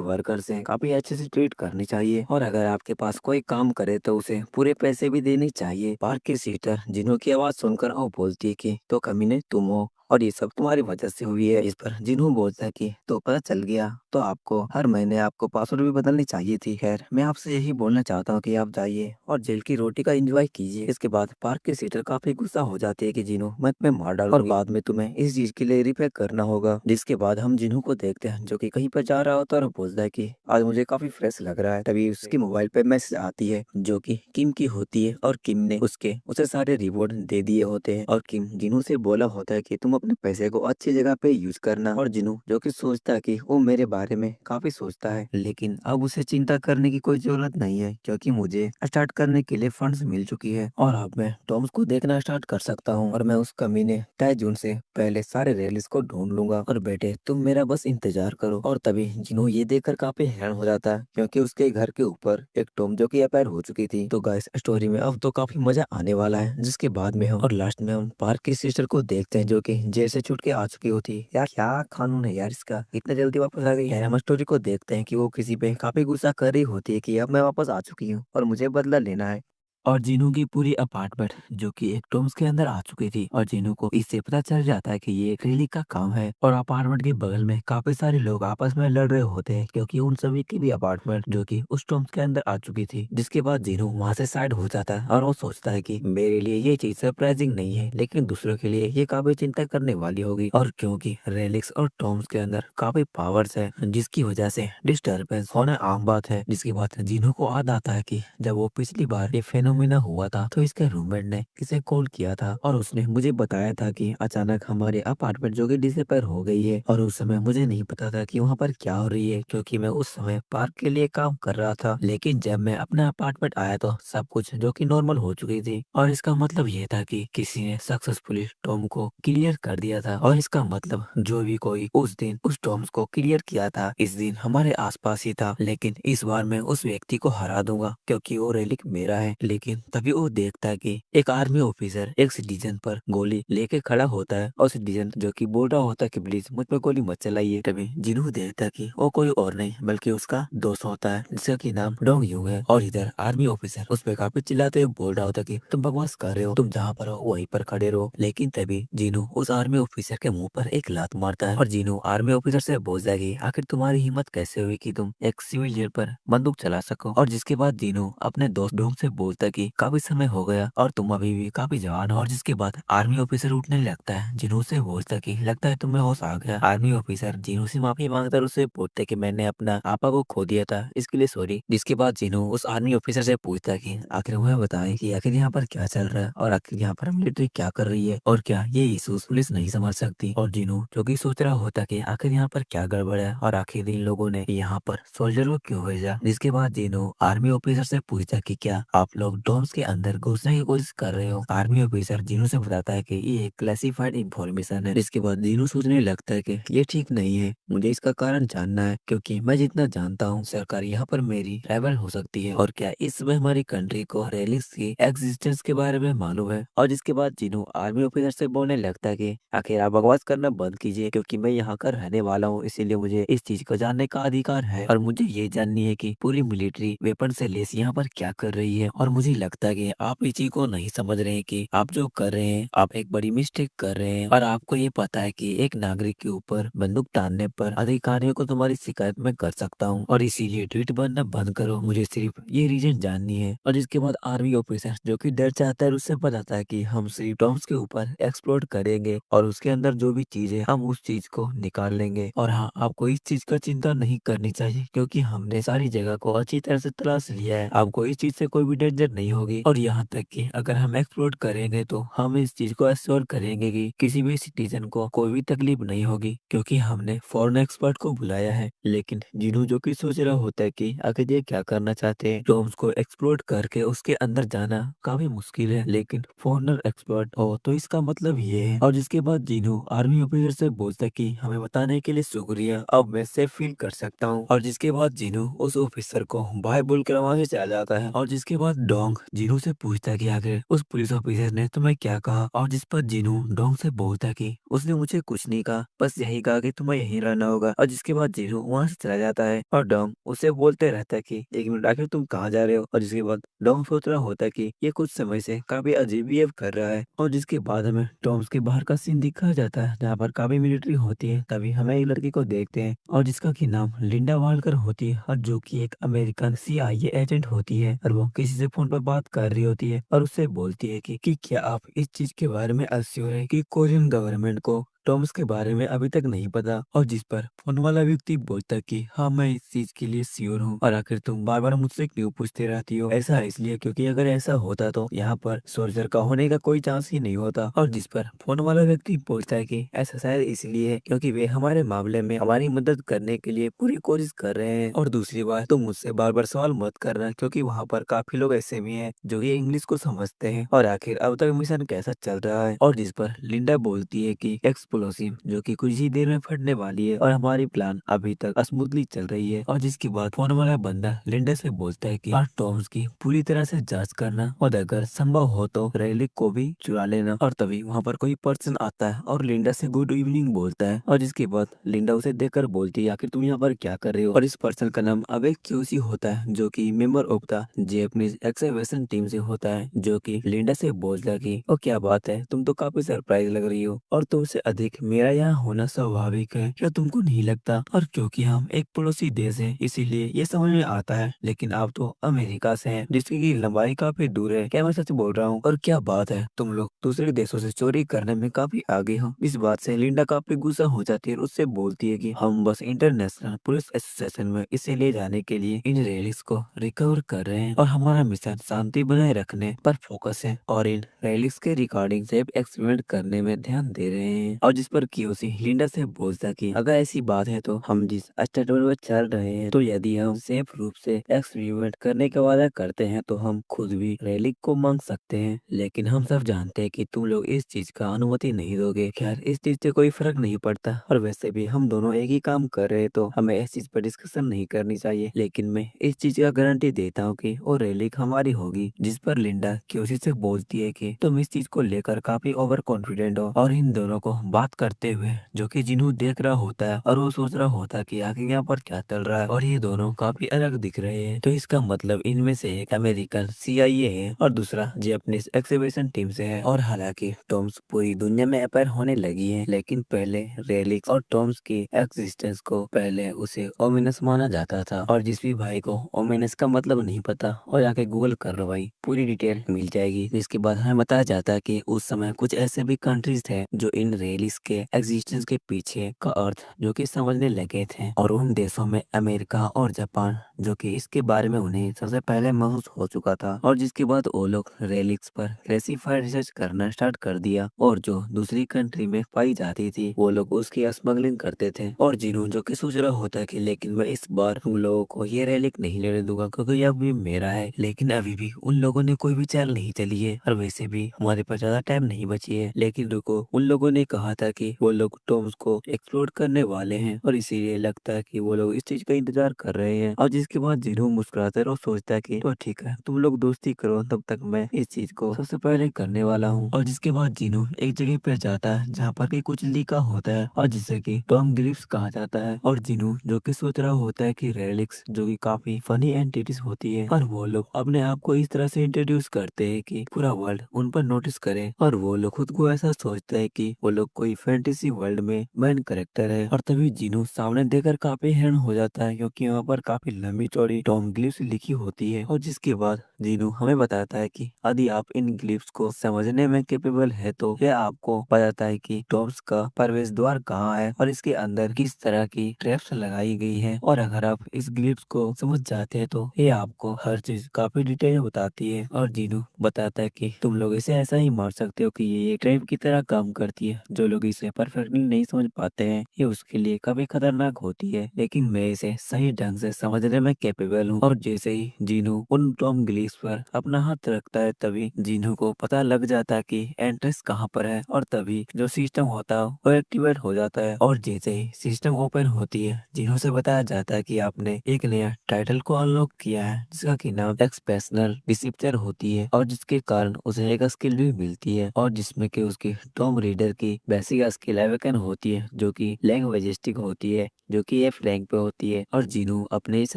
[SPEAKER 1] वर्कर से काफी अच्छे से ट्रीट करनी चाहिए और अगर आपके पास कोई काम करे तो उसे पूरे पैसे भी देने चाहिए। पार्क की सिस्टर जीनू की आवाज सुनकर वो बोलती है कि तो कमीने तुम हो और ये सब तुम्हारी वजह से हुई है। इस पर जिन्हों बोलता है कि तो पता चल गया तो आपको हर महीने आपको पासवर्ड भी बदलनी चाहिए थी। खैर मैं आपसे यही बोलना चाहता हूँ कि आप जाइए और जेल की रोटी का एंजॉय कीजिए। इसके बाद पार्क की सीटर काफी गुस्सा हो जाती है कि जिन्हों मैं तुम्हें मार डालूंगी और बाद में तुम्हें इस चीज के लिए रिपेयर करना होगा। जिसके बाद हम जिन्हों को देखते हैं जो कि कहीं पर जा रहा होता है और बोलता है कि आज मुझे काफी फ्रेश लग रहा है। तभी उसके मोबाइल पे मैसेज आती है जो कि किम की होती है और किम ने उसे सारे रिवॉर्ड दे दिए होते हैं और किम जिनू से बोला होता है कि तुम अपने पैसे को अच्छी जगह पे यूज करना। और जिनू जो कि सोचता है कि वो मेरे बारे में काफी सोचता है, लेकिन अब उसे चिंता करने की कोई जरूरत नहीं है क्योंकि मुझे स्टार्ट करने के लिए फंड्स मिल चुकी है और अब मैं टॉम्स को देखना स्टार्ट कर सकता हूँ और मैं उस कमीने ताइजून से पहले सारे रैलीज को ढूंढ लूंगा। और बेटे तुम मेरा बस इंतजार करो। और तभी जिनू ये देखकर काफी हैरान हो जाता है क्योंकि उसके घर के ऊपर एक टॉम जो कि अपायर हो चुकी थी। तो गाइस स्टोरी में अब तो काफी मजा आने वाला है। जिसके बाद में हम और लास्ट में हम पार्क की सिस्टर को देखते हैं जो कि जेल से छूट के आ चुकी होती है। यार क्या कानून है यार इसका, इतना जल्दी वापस आ गई है। हम स्टोरी को देखते हैं कि वो किसी पे काफी गुस्सा कर रही होती है कि अब मैं वापस आ चुकी हूँ और मुझे बदला लेना है। और जीनू की पूरी अपार्टमेंट जो कि एक टोम्स के अंदर आ चुकी थी और जीनू को इससे पता चल जाता है कि ये एक रैली का काम है और अपार्टमेंट के बगल में काफी सारे लोग आपस में लड़ रहे होते हैं क्योंकि उन सभी की भी अपार्टमेंट जो कि उस टोम्स के अंदर आ चुकी थी। जिसके बाद जीनू वहां से साइड हो जाता है और वो सोचता है कि मेरे लिए ये चीज सरप्राइजिंग नहीं है लेकिन दूसरों के लिए ये काफी चिंता करने वाली होगी। और क्योंकि रेलिक्स और टॉम्स के अंदर काफी पावर्स है जिसकी वजह से डिस्टर्बेंस होना आम बात है। जिसके बाद जीनू को याद आता है कि जब वो पिछली बार ये फेनोमेना हुआ था तो इसके रूममेट ने इसे कॉल किया था और उसने मुझे बताया था कि अचानक हमारे अपार्टमेंट जो कि डिसअपीयर हो गई है और उस समय मुझे नहीं पता था कि वहाँ पर क्या हो रही है क्योंकि मैं उस समय पार्क के लिए काम कर रहा था। लेकिन जब मैं अपने अपार्टमेंट आया तो सब कुछ जो कि नॉर्मल हो चुकी थी और इसका मतलब ये था कि किसी ने सक्सेसफुली टॉम को क्लियर कर दिया था। और इसका मतलब जो भी कोई उस दिन उस टॉम्स को क्लियर किया था इस दिन हमारे आसपास ही था। लेकिन इस बार मैं उस व्यक्ति को हरा दूंगा क्योंकि वो रेलिक मेरा है। लेकिन तभी वो देखता है कि एक आर्मी ऑफिसर एक सिटीजन पर गोली लेके खड़ा होता है और सिटीजन जो कि बोल रहा होता है कि प्लीज मुझ पर गोली मत चलाइए। तभी जिन्हों देखता है कि वो कोई और नहीं बल्कि उसका दोस्त होता है जिसका की नाम डोंग यू है। और इधर आर्मी ऑफिसर उस पर काफी चिल्लाते हुए बोल रहा होता है कि तुम बकवास कर रहे हो, तुम जहाँ पर हो वहीं पर खड़े रहो। लेकिन तभी जीनू उस आर्मी ऑफिसर के मुंह पर एक लात मारता है और जीनू आर्मी ऑफिसर से बोलता है कि आखिर तुम्हारी हिम्मत कैसे हुई कि तुम एक सिविलियन पर बंदूक चला सको। और जिसके बाद जीनू अपने दोस्त डोंग से बोलता है कि काफी समय हो गया और तुम अभी भी काफी जवान हो। और जिसके बाद आर्मी ऑफिसर उठने लगता है। जीनू से बोलता है कि लगता है तुम्हें होश आ गया। आर्मी ऑफिसर जीनू से माफी मांगता उससे बोलते कि मैंने अपना आपा को खो दिया था, इसके लिए सॉरी। जिसके बाद जीनू उस आर्मी ऑफिसर से पूछता है कि आखिर वह बताए कि आखिर यहाँ पर क्या चल रहा है और आखिर यहाँ पर मिलिट्री क्या कर रही है और क्या ये इशूज पुलिस नहीं समझ सकती। और जीनू जो कि सोच रहा होता कि आखिर यहाँ पर क्या गड़बड़ है और आखिर इन लोगों ने यहाँ पर सोल्जर को क्यों भेजा। जिसके बाद जीनू आर्मी ऑफिसर से पूछता कि क्या आप लोग डोम्स के अंदर घुसने की कोशिश कर रहे हो। आर्मी ऑफिसर जीनू से बताता है कि ये एक क्लासिफाइड इंफॉर्मेशन है। जिसके बाद जीनू सोचने लगता है कि ये ठीक नहीं है, मुझे इसका कारण जानना है क्योंकि मैं जितना जानता हूँ सरकार यहाँ पर मेरी राइवल हो सकती है और क्या इस समय हमारी कंट्री को रेलिक्स की एग्जिस्टेंस के बारे में मालूम है। और जिसके बाद जीनू आर्मी ऑफिसर से बोलने लगता है कि आखिर आप बकवास करना बंद कीजिए क्योंकि मैं यहाँ का रहने वाला हूँ, इसीलिए मुझे इस चीज को जानने का अधिकार है और मुझे ये जाननी है कि पूरी मिलिट्री वेपन से लेस यहाँ पर क्या कर रही है। और मुझे लगता है कि आप इस चीज को नहीं समझ रहे हैं कि आप जो कर रहे हैं आप एक बड़ी मिस्टेक कर रहे हैं और आपको ये पता है कि एक नागरिक के ऊपर बंदूक तानने पर अधिकारियों को तुम्हारी शिकायत में कर सकता हूँ और इसीलिए ट्वीट बनना बंद करो, मुझे सिर्फ ये रीजन जाननी है। और इसके बाद आर्मी ऑफिसर जो कि डर चाहता है उससे बताता है कि हम सिर्फ टॉम्स के ऊपर एक्सप्लोर करेंगे और उसके अंदर जो भी चीज है हम उस चीज को निकाल लेंगे। और हाँ आपको इस चीज का चिंता नहीं करनी चाहिए क्योंकि हमने सारी जगह को अच्छी तरह से तलाश लिया है, आपको इस चीज से कोई भी डेंजर नहीं होगी। और यहाँ तक कि अगर हम एक्सप्लोर करेंगे तो हम इस चीज को एश्योर करेंगे कि किसी भी सिटीजन को कोई भी तकलीफ नहीं होगी, क्योंकि हमने फॉरेन एक्सपर्ट को बुलाया है। लेकिन जिन्हों जो कि सोच रहा होता है कि आखिर ये क्या करना चाहते हैं, तो उसको एक्सप्लोर करके उसके अंदर जाना काफी मुश्किल है। लेकिन फॉरेनर एक्सपर्ट हो तो इसका मतलब ये है। और जिसके बाद जिन्हों आर्मी ऑफिसर से बोलता है कि हमें बताने के लिए शुक्रिया, अब मैं सेफ फील कर सकता हूँ। और जिसके बाद जिन्हों उस ऑफिसर को बाय बोलकर वहां से चला जाता है। और जिसके बाद डोंग जिन्हों से पूछता है कि आखिर उस पुलिस ऑफिसर ने तुम्हें क्या कहा। और जिस पर जिन्हों डोंग से बोलता है कि उसने मुझे कुछ नहीं कहा, बस यही कहा कि तुम्हें यहीं रहना होगा। और जिसके बाद जिन्हों वहां से चला जाता है और डोंग उसे बोलते रहता है कि एक मिनट, आखिर तुम कहाँ जा रहे हो। और जिसके बाद डोंग सोच रहा होता है कि ये कुछ समय से काफी अजीब बिहेव कर रहा है। और जिसके बाद हमें टॉम्स के बाहर का सीन दिखाया जाता है जहाँ पर काफी मिलिट्री होती है। तभी हमें एक लड़की को देखते हैं और जिसका की नाम लिंडा वालकर होती है, और जो कि एक अमेरिकन CIA एजेंट होती है। और वो किसी से फोन पर बात कर रही होती है और उससे बोलती है कि क्या आप इस चीज के बारे में अश्योर है कि कोरियन गवर्नमेंट को टॉम्स के बारे में अभी तक नहीं पता। और जिस पर फोन वाला व्यक्ति बोलता है कि हाँ, मैं इस चीज के लिए श्योर हूँ। और आखिर तुम बार बार मुझसे क्यों पूछते रहती हो। ऐसा इसलिए क्योंकि अगर ऐसा होता तो यहाँ पर सोल्जर का होने का कोई चांस ही नहीं होता। और जिस पर फोन वाला व्यक्ति बोलता है कि ऐसा शायद इसलिए है क्योंकि वे हमारे मामले में हमारी मदद करने के लिए पूरी कोशिश कर रहे हैं। और दूसरी बात, तुम मुझसे बार बार सवाल मत करना क्योंकि वहाँ पर काफी लोग ऐसे भी हैं जो कि इंग्लिश को समझते हैं। और आखिर अब तक मिशन कैसा चल रहा है। और जिस पर लिंडा बोलती है कि एक्सप्लोसिव जो कि कुछ ही देर में फटने वाली है और हमारी प्लान अभी तक स्मूथली चल रही है। और जिसके बाद फोन वाला बंदा लिंडा से बोलता है कि आज टॉम्स की पूरी तरह से जांच करना और अगर संभव हो तो रेलिक को भी चुरा लेना। और तभी वहाँ पर कोई पर्सन आता है और लिंडा से गुड इवनिंग बोलता है। और जिसके बाद लिंडा उसे देखकर बोलती है आखिर तुम यहाँ पर क्या कर रहे हो। और इस पर्सन का नाम अबे क्यूसी होता है जो कि member of the Japanese excavation team से होता है, जो कि लिंडा से बोलता है कि ओ क्या बात है, तुम तो काफी सरप्राइज लग रही हो और तुमसे अधिक मेरा यहाँ होना स्वाभाविक है, क्या तुमको नहीं लगता। और क्योंकि हम एक पड़ोसी देश है इसीलिए ये समझ में आता है, लेकिन आप तो अमेरिका से हैं जिसकी की लंबाई काफी दूर है, क्या मैं सच बोल रहा हूँ। और क्या बात है, तुम लोग दूसरे देशों से चोरी करने में काफी आगे हो। इस बात से लिंडा काफी गुस्सा हो जाती है और उससे बोलती है कि हम बस इंटरनेशनल पुलिस एसोसिएशन में इसे ले जाने के लिए इन रैलीज को रिकवर कर रहे हैं और हमारा मिशन शांति बनाए रखने पर फोकस है और इन रैलीज के रिकॉर्डिंग सेफ एक्सपेरिमेंट करने में ध्यान दे रहे हैं। और जिस पर कियोसी लिंडा से बोलता कि अगर ऐसी बात है तो हम जिस स्टेटमेंट में चल रहे हैं, तो यदि हम सेफ रूप से एक्सपेरिमेंट करने का वादा करते हैं तो हम खुद भी रैली को मांग सकते हैं। लेकिन हम सब जानते हैं कि तुम लोग इस चीज का अनुमति नहीं दोगे। खैर, इस चीज से कोई फर्क नहीं पड़ता और वैसे भी हम दोनों एक ही काम कर रहे हैं तो हमें इस चीज पर डिस्कशन नहीं करनी चाहिए। लेकिन मैं इस चीज का गारंटी देता हूँ कि वो रैली हमारी होगी। जिस पर लिंडा कियोसी से बोलती है कि तुम इस चीज को लेकर काफी ओवर कॉन्फिडेंट हो। और इन दोनों को बात करते हुए जो कि जिन्हों देख रहा होता है और वो सोच रहा होता है कि आखिर यहाँ पर क्या चल रहा है और ये दोनों काफी अलग दिख रहे हैं। तो इसका मतलब इनमें से एक अमेरिकन CIA है और दूसरा जापानीज एक्सकवेशन टीम से है। और हालांकि टॉम्स पूरी दुनिया में अपेयर होने लगी है, लेकिन पहले रेलिक्स और टॉम्स की एक्सिस्टेंस को पहले उसे ओमिनस माना जाता था। और जिस भी भाई को ओमिनस का मतलब नहीं पता और जाके गूगल कर लो भाई, पूरी डिटेल मिल जाएगी। जिसके बाद हमें बताया जाता है कि उस समय कुछ ऐसे भी कंट्रीज थे जो इन रेलिस के एग्जिस्टेंस के पीछे का अर्थ जो कि समझने लगे थे। और उन देशों में अमेरिका और जापान जो कि इसके बारे में उन्हें सबसे पहले महसूस हो चुका था। और जिसके बाद वो लोग रेलिक्स पर क्लासिफाइड रिसर्च करना स्टार्ट कर दिया और जो दूसरी कंट्री में पाई जाती थी वो लोग उसकी स्मगलिंग करते थे। और जिन्हों जो कि सोच रहा होता है कि लेकिन मैं इस बार तुम लोगों को ये रेलिक नहीं लेने दूंगा क्योंकि यह भी मेरा है। लेकिन अभी भी उन लोगों ने कोई भी चाल नहीं चली है और वैसे भी हमारे पास ज्यादा टाइम नहीं बची है। लेकिन रुको, उन लोगों ने कहा था कि वो लोग टॉम्स को एक्सप्लोर करने वाले हैं और इसीलिए लगता है कि वो लोग इस चीज का इंतजार कर रहे हैं। और जिसके बाद जिन्हों मुस्कुराता है और सोचता है कि तो ठीक है, तुम लोग दोस्ती करो, तब तक मैं इस चीज को सबसे पहले करने वाला हूँ। और जिसके बाद जिन्हों एक जगह पे जाता है जहाँ पर कि कुछ लिखा होता है और जिसे कि टॉम ग्रिप्स कहा जाता है। और जिन्हों जो कि सोच रहा होता है कि रेलिक्स जो कि काफी फनी एंटिटीज होती है और वो लोग अपने आप को इस तरह से इंट्रोड्यूस करते हैं कि पूरा वर्ल्ड उन पर नोटिस करे। और वो लोग खुद को ऐसा सोचते हैं कि वो लोग कोई कोई फैंटेसी वर्ल्ड में मेन कैरेक्टर है। और तभी जीनू सामने देखकर काफी हैरान हो जाता है क्योंकि वहाँ पर काफी लंबी चौड़ी टॉम ग्लिफ्स लिखी होती है। और जिसके बाद जीनू हमें बताता है कि यदि आप इन ग्लिफ्स को समझने में कैपेबल है तो यह आपको बताता है कि टॉम्स का प्रवेश द्वार कहाँ है और इसके अंदर किस तरह की ट्रैप्स लगाई गई है। और अगर आप इस ग्लिफ्स को समझ जाते हैं तो ये आपको हर चीज काफी डिटेल में बताती है। और जीनू बताता है कि तुम लोग इसे ऐसा ही मार सकते हो कि ये एक ट्रैप की तरह काम करती है। जो लोग इसे परफेक्टली नहीं समझ पाते हैं ये उसके लिए काफी खतरनाक होती है, लेकिन मैं इसे सही ढंग से समझने में कैपेबल हूँ। और जैसे ही जीनू उन टॉम ग्लिफ्स पर अपना हाथ रखता है तभी जीनू को पता लग जाता है कि एंट्रेंस कहाँ पर है। और तभी जो सिस्टम होता है वो एक्टिवेट हो जाता है। और जैसे ही सिस्टम ओपन होती है जीनू से बताया जाता है कि आपने एक नया टाइटल को अनलॉक किया है जिसका की नाम एक्सपेशनल डिसिप्टर होती है। और जिसके कारण उसे एक स्किल भी मिलती है और जिसमें कि उसकी टॉम रीडर की बेसिक स्किल अवेकन होती है जो कि लैंग्वेजिस्टिक होती है जो कि एफ रैंक पे होती है। और जीनू अपने इस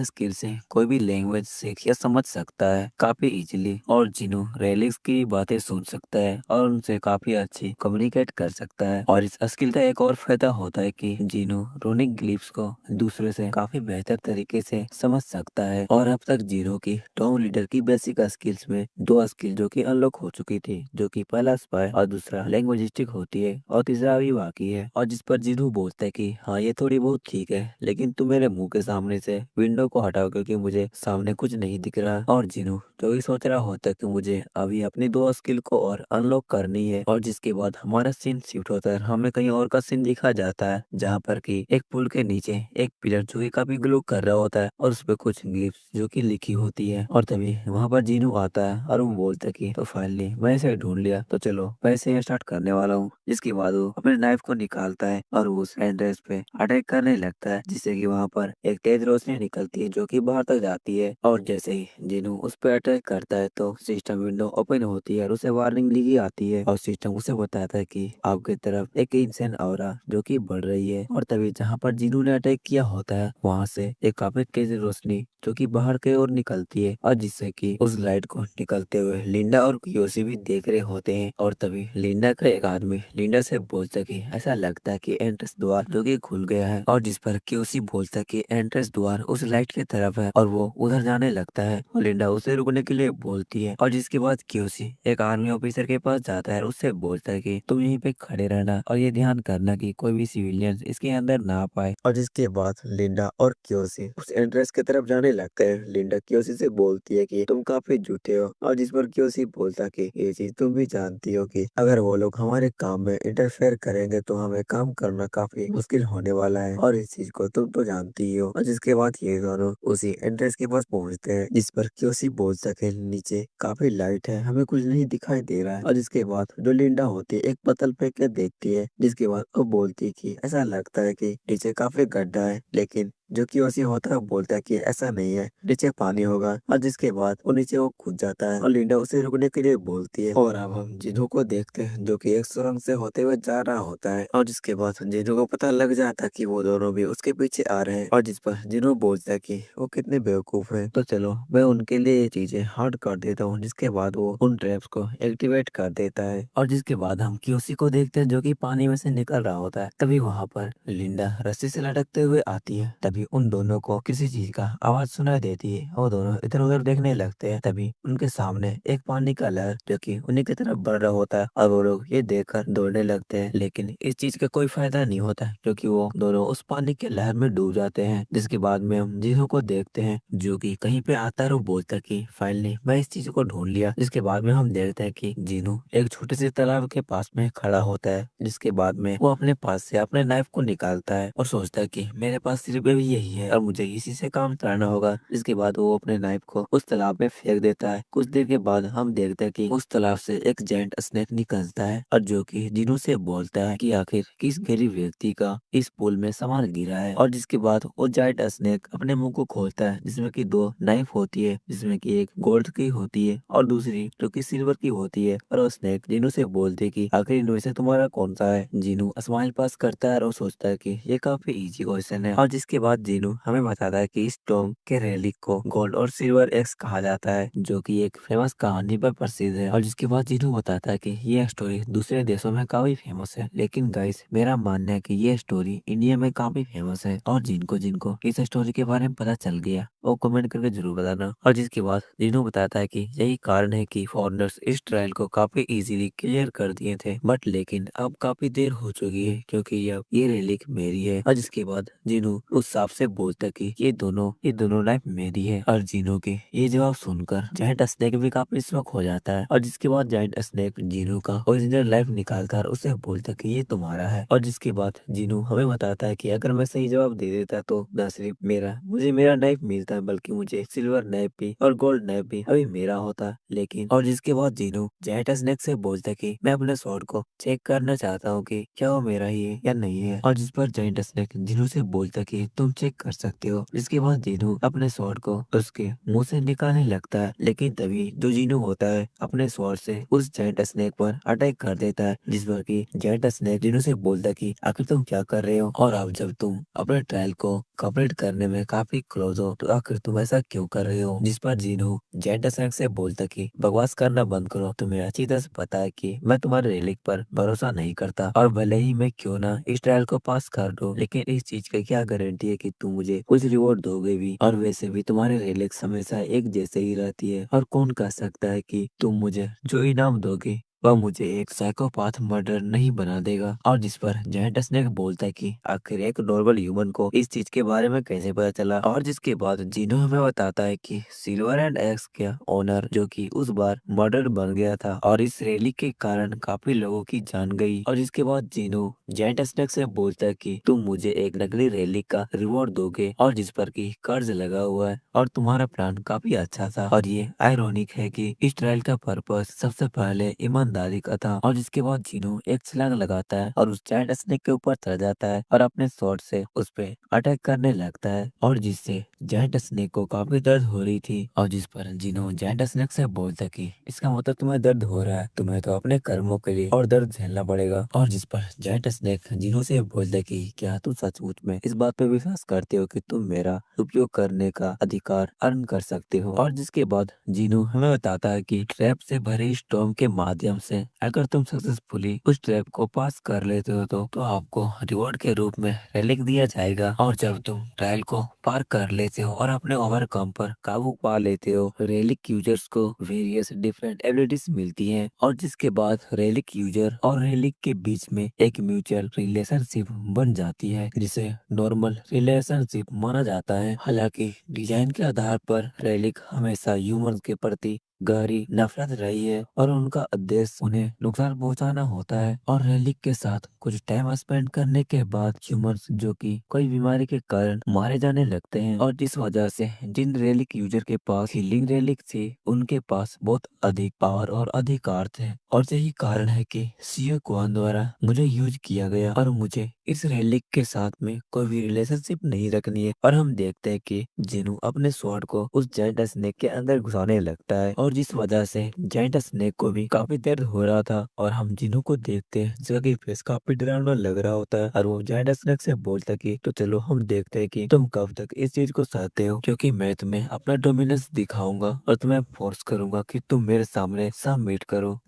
[SPEAKER 1] स्किल से कोई भी लैंग्वेज सीख या समझ सकता है काफी इजीली। और जीनू रेलिक्स की बातें सुन सकता है और उनसे काफी अच्छी कम्युनिकेट कर सकता है। और इस स्किल का एक और फायदा होता है कि जीनू रूनिक ग्लिफ्स को दूसरे से काफी बेहतर तरीके से समझ सकता है। और अब तक जीनू की टॉम लीडर की बेसिक स्किल्स में दो स्किल जो कि अनलॉक हो चुकी थी, जो कि पहला स्पाई और दूसरा लैंग्वेजिस्टिक होती है और तीसरा अभी बाकी है। और जिस पर जीनू बोलता है कि हाँ ये थोड़ी बहुत ठीक है लेकिन तुम मेरे मुंह के सामने से विंडो को हटाओ क्योंकि मुझे सामने कुछ नहीं दिख रहा। और जीनू तो ये सोच रहा होता है कि मुझे अभी अपनी दो स्किल को और अनलॉक करनी है। और जिसके बाद हमारा सीन शिफ्ट होता है, हमें कहीं और का सीन दिखा जाता है जहाँ पर कि एक पुल के नीचे एक पिलर जो कि काफी ग्लो कर रहा होता है और उस पर कुछ ग्लिप्स जो कि लिखी होती है। और तभी वहाँ पर जीनू आता है और वो बोलता है कि तो फाइनली मैं इसे ढूंढ लिया, तो चलो मैं इसे स्टार्ट करने वाला हूँ। जिसके बाद वो अपने नाइफ को निकालता है और वो उस एंट्रेंस पे अटैक करने लगता है जिससे कि वहाँ पर एक तेज रोशनी निकलती है जो कि बाहर तक जाती है। और जैसे ही जीनू उस पर अटैक करता है तो सिस्टम विंडो ओपन होती है और उसे वार्निंग लिखी आती है और सिस्टम उसे बताता है कि आपकी तरफ एक इंसान ऑरा जो कि बढ़ रही है। और तभी जहाँ पर जीनू ने अटैक किया होता है वहाँ से एक काफी तेज रोशनी जो कि बाहर की ओर निकलती है और जिससे कि उस लाइट को निकलते हुए लिंडा और कियोशी भी देख रहे होते हैं। और तभी लिंडा का एक आदमी लिंडा से बोलता है कि ऐसा लगता है कि एंट्रेंस द्वार जो कि खुल गया है। और जिस पर कियोशी बोलता है कि एंट्रेंस द्वार उस लाइट की तरफ है और वो उधर जाने लगता है और लिंडा उसे रुकने के लिए बोलती है। और जिसके बाद कियोशी एक आर्मी ऑफिसर के पास जाता है, उससे बोलता है कि तुम यहीं पे खड़े रहना और ये ध्यान करना कि कोई भी सिविलियन इसके अंदर ना पाए। और जिसके बाद लिंडा और कियोशी उस एंट्रेंस की तरफ जाने लगते हैं। लिंडा कियोशी से बोलती है कि तुम काफी झूठे हो और जिस पर कियोशी बोलता कि ये चीज तुम भी जानती हो कि अगर वो लोग हमारे काम में इंटरफेयर करेंगे तो हमें काम करना काफी मुश्किल होने वाला है और इस चीज को तुम तो जानती ही हो। और जिसके बाद ये दोनों उसी एंट्रेंस के पास पहुंचते हैं जिस पर कियोशी बोलता है कि नीचे काफी लाइट है, हमें कुछ नहीं दिखाई दे रहा है। और जिसके बाद जो लिंडा होती है एक पत्थर फेंक के देखती है जिसके बाद वो बोलती है कि ऐसा लगता है कि नीचे काफी गड्ढा है, लेकिन जो कियोशी होता है वो बोलता है कि ऐसा नहीं है, नीचे पानी होगा। और जिसके बाद वो नीचे वो कूद जाता है और लिंडा उसे रुकने के लिए बोलती है। और अब हम जिन्हों को देखते हैं जो कि एक सुरंग से होते हुए जा रहा होता है और जिसके बाद जिन्हों को पता लग जाता है कि वो दोनों भी उसके पीछे आ रहे हैं। और जिस पर जिन्हों बोलता है कि वो कितने बेवकूफ है, तो चलो मैं उनके लिए ये चीजें हार्ड कर देता हूँ। जिसके बाद वो उन ट्रैप्स को एक्टिवेट कर देता है और जिसके बाद हम कियोशी को देखते हैं जो कि पानी में से निकल रहा होता है। तभी वहाँ पर लिंडा रस्सी से लटकते हुए आती है। तभी उन दोनों को किसी चीज का आवाज सुनाई देती है और दोनों इधर उधर देखने लगते हैं। तभी उनके सामने एक पानी का लहर जो कि उन्हीं की तरफ बढ़ रहा होता है और वो लोग ये देखकर दौड़ने लगते हैं, लेकिन इस चीज का कोई फायदा नहीं होता क्योंकि वो दोनों उस पानी के लहर में डूब जाते हैं। जिसके बाद में हम जीनू को देखते हैं जो कि कहीं पे आता है और बोलता है कि फाइनली मैं इस चीज को ढूंढ लिया। जिसके बाद में हम देखते हैं कि जीनू एक छोटे से तालाब के पास में खड़ा होता है। जिसके बाद में वो अपने पास से अपने नाइफ को निकालता है और सोचता है कि मेरे पास सिर्फ अभी यही है और मुझे इसी से काम चलाना होगा। इसके बाद वो अपने नाइफ को उस तालाब में फेंक देता है। कुछ देर के बाद हम देखते हैं कि उस तालाब से एक जेंट स्नेक निकलता है और जो कि जीनू से बोलता है कि आखिर किस गरीब व्यक्ति का इस पुल में सामान गिरा है। और जिसके बाद वो जाइंट स्नेक अपने मुंह को खोलता है जिसमें कि दो नाइफ होती है, जिसमें कि एक गोल्ड की होती है और दूसरी जो कि सिल्वर की होती है। और वो स्नेक जीनू से बोलते कि आखिर इनमें से तुम्हारा कौन सा है। जीनू स्माइल पास करता है और सोचता है कि ये काफी इजी क्वेश्चन है। और जिसके बाद जीनू हमें बताता है कि इस टॉम के रेलिक को गोल्ड और सिल्वर एक्स कहा जाता है, जो कि एक फेमस कहानी पर प्रसिद्ध है। और जिसके बाद जीनू बताता है कि ये स्टोरी दूसरे देशों में काफी फेमस है, लेकिन गाइस मेरा मानना है कि ये स्टोरी इंडिया में काफी फेमस है। और जिनको जिनको इस स्टोरी के बारे में पता चल गया वो कमेंट करके जरूर बताना। और जिसके बाद जीनू बताता है कि यही कारण है कि फॉरेनर्स इस ट्रायल को काफी इजीली क्लियर कर दिए थे, बट लेकिन अब काफी देर हो चुकी है क्योंकि अब ये रेलिक मेरी है। और जिसके बाद जीनू उस सांप से बोलता कि ये दोनों लाइफ मेरी है। और जीनू के ये जवाब सुनकर जायंट स्नेक भी काफी शॉक हो जाता है। और जिसके बाद जायंट स्नेक जीनू का ओरिजिनल लाइफ निकालकर उसे बोलता कि ये तुम्हारा है। और जिसके बाद जीनू हमें बताता है कि अगर मैं सही जवाब दे देता तो न सिर्फ मुझे मेरा नाइफ मिलता बल्कि मुझे सिल्वर नाइफ भी और गोल्ड नाइफ भी अभी मेरा होता। लेकिन और जिसके बाद जीनू जायंट स्नेक से बोलता कि मैं अपने स्वॉर्ड को चेक करना चाहता हूँ कि क्या वो मेरा ही है या नहीं है। और जिस पर जायंट स्नेक जीनू से बोलता कि तुम चेक कर सकते हो। जिसके बाद जीनू अपने स्वॉर्ड को उसके मुंह से निकालने लगता है, लेकिन तभी जो जीनू होता है अपने स्वॉर्ड से उस जायंट स्नेक पर अटैक कर देता है। जिस पर कि जायंट स्नेक जीनू से बोलता कि आखिर तुम क्या कर रहे हो, और अब जब तुम अपने ट्रायल को कंप्लीट करने में काफी क्लोज हो तो आखिर तुम ऐसा क्यों कर रहे हो। जिस पर जीनू जायंट स्नेक से बोलता कि बकवास करना बंद करो, तुम्हें अच्छी तरह से पता है कि मैं तुम्हारे रेलिक पर भरोसा नहीं करता, और भले ही मैं क्यों ना इस ट्रायल को पास कर दूं, लेकिन इस चीज का क्या गारंटी है कि तुम मुझे कुछ रिवॉर्ड दोगे भी। और वैसे भी तुम्हारे रेलिक्स हमेशा एक जैसे ही रहती है, और कौन कह सकता है कि तुम मुझे जो इनाम दोगे वह मुझे एक साइकोपाथ मर्डर नहीं बना देगा। और जिस पर जायंट स्नेक बोलता है कि आखिर एक नॉर्मल ह्यूमन को इस चीज के बारे में कैसे पता चला। और जिसके बाद जीनो हमें बताता है कि सिल्वर एंड एक्स का ओनर जो कि उस बार मर्डर बन गया था, और इस रैली के कारण काफी लोगों की जान गई। और जिसके बाद जीनो जायंट स्नेक से बोलता है कि तुम मुझे एक नकली रैली का रिवॉर्ड दोगे, और जिस पर कि कर्ज लगा हुआ है, और तुम्हारा प्लान काफी अच्छा था। और ये आयरोनिक है कि इस ट्रायल का पर्पस सबसे पहले ईमानदारी का था। और जिसके बाद जीनू एक छलांग लगाता है और उस जायंट स्नेक के ऊपर चढ़ जाता है और अपने स्वॉर्ड से उस पे अटैक करने लगता है, और जिससे जायंट स्नेक को काफी दर्द हो रही थी। और जिस पर जीनू जायंट स्नेक से बोलता कि इसका मतलब तुम्हें दर्द हो रहा है, तुम्हें तो अपने कर्मों के लिए और दर्द झेलना पड़ेगा। और जिस पर जायंट स्नेक जीनू से बोलता कि क्या तुम सचमुच में इस बात पे विश्वास करते हो कि तुम मेरा उपयोग करने का अधिकार अर्न कर सकते हो। और जिसके बाद जीनू हमें बताता है कि ट्रैप से भरे स्टॉर्म के माध्यम से अगर तुम सक्सेसफुली उस ट्रैप को पास कर लेते हो तो आपको रिवॉर्ड के रूप में रेलिक दिया जाएगा। और जब तुम ट्रायल को पार कर लेते हो और अपने ओवरकम पर काबू पा लेते हो, रेलिक यूजर्स को वेरियस डिफरेंट एबिलिटीज मिलती हैं। और जिसके बाद रेलिक यूजर और रेलिक के बीच में एक म्यूचुअल रिलेशनशिप बन जाती है, जिसे नॉर्मल रिलेशनशिप माना जाता है। हालांकि डिजाइन के आधार पर रेलिक हमेशा ह्यूमंस के प्रति गहरी नफरत रही है, और उनका उद्देश्य उन्हें नुकसान पहुंचाना होता है। और रेलिक के साथ कुछ टाइम स्पेंड करने के बाद ह्यूमंस जो कि कोई बीमारी के कारण मारे जाने लगते हैं, और जिस वजह से जिन रेलिक यूजर के पास हीलिंग रेलिक थी उनके पास बहुत अधिक पावर और अधिकार थे। और यही कारण है कि सीओ क्वान द्वारा मुझे यूज किया गया, और मुझे इस रेलिक के साथ में कोई भी रिलेशनशिप नहीं रखनी है। और हम देखते हैं कि जिनू अपने स्वॉर्ड को उस जायंट स्नेक के अंदर घुसाने लगता है, और जिस वजह से जायंट स्नेक को भी काफी दर्द हो रहा था। और हम जिनू को देखते हैं जिसका फेस काफी डरावना लग रहा होता है, और वो जायंट स्नेक से बोलता कि तो चलो हम देखते हैं कि तुम कब तक इस चीज को सहते हो, क्योंकि मैं तुम्हें अपना डोमिनेंस दिखाऊंगा और तुम्हें फोर्स करूंगा कि तुम मेरे सामने सबमिट करो।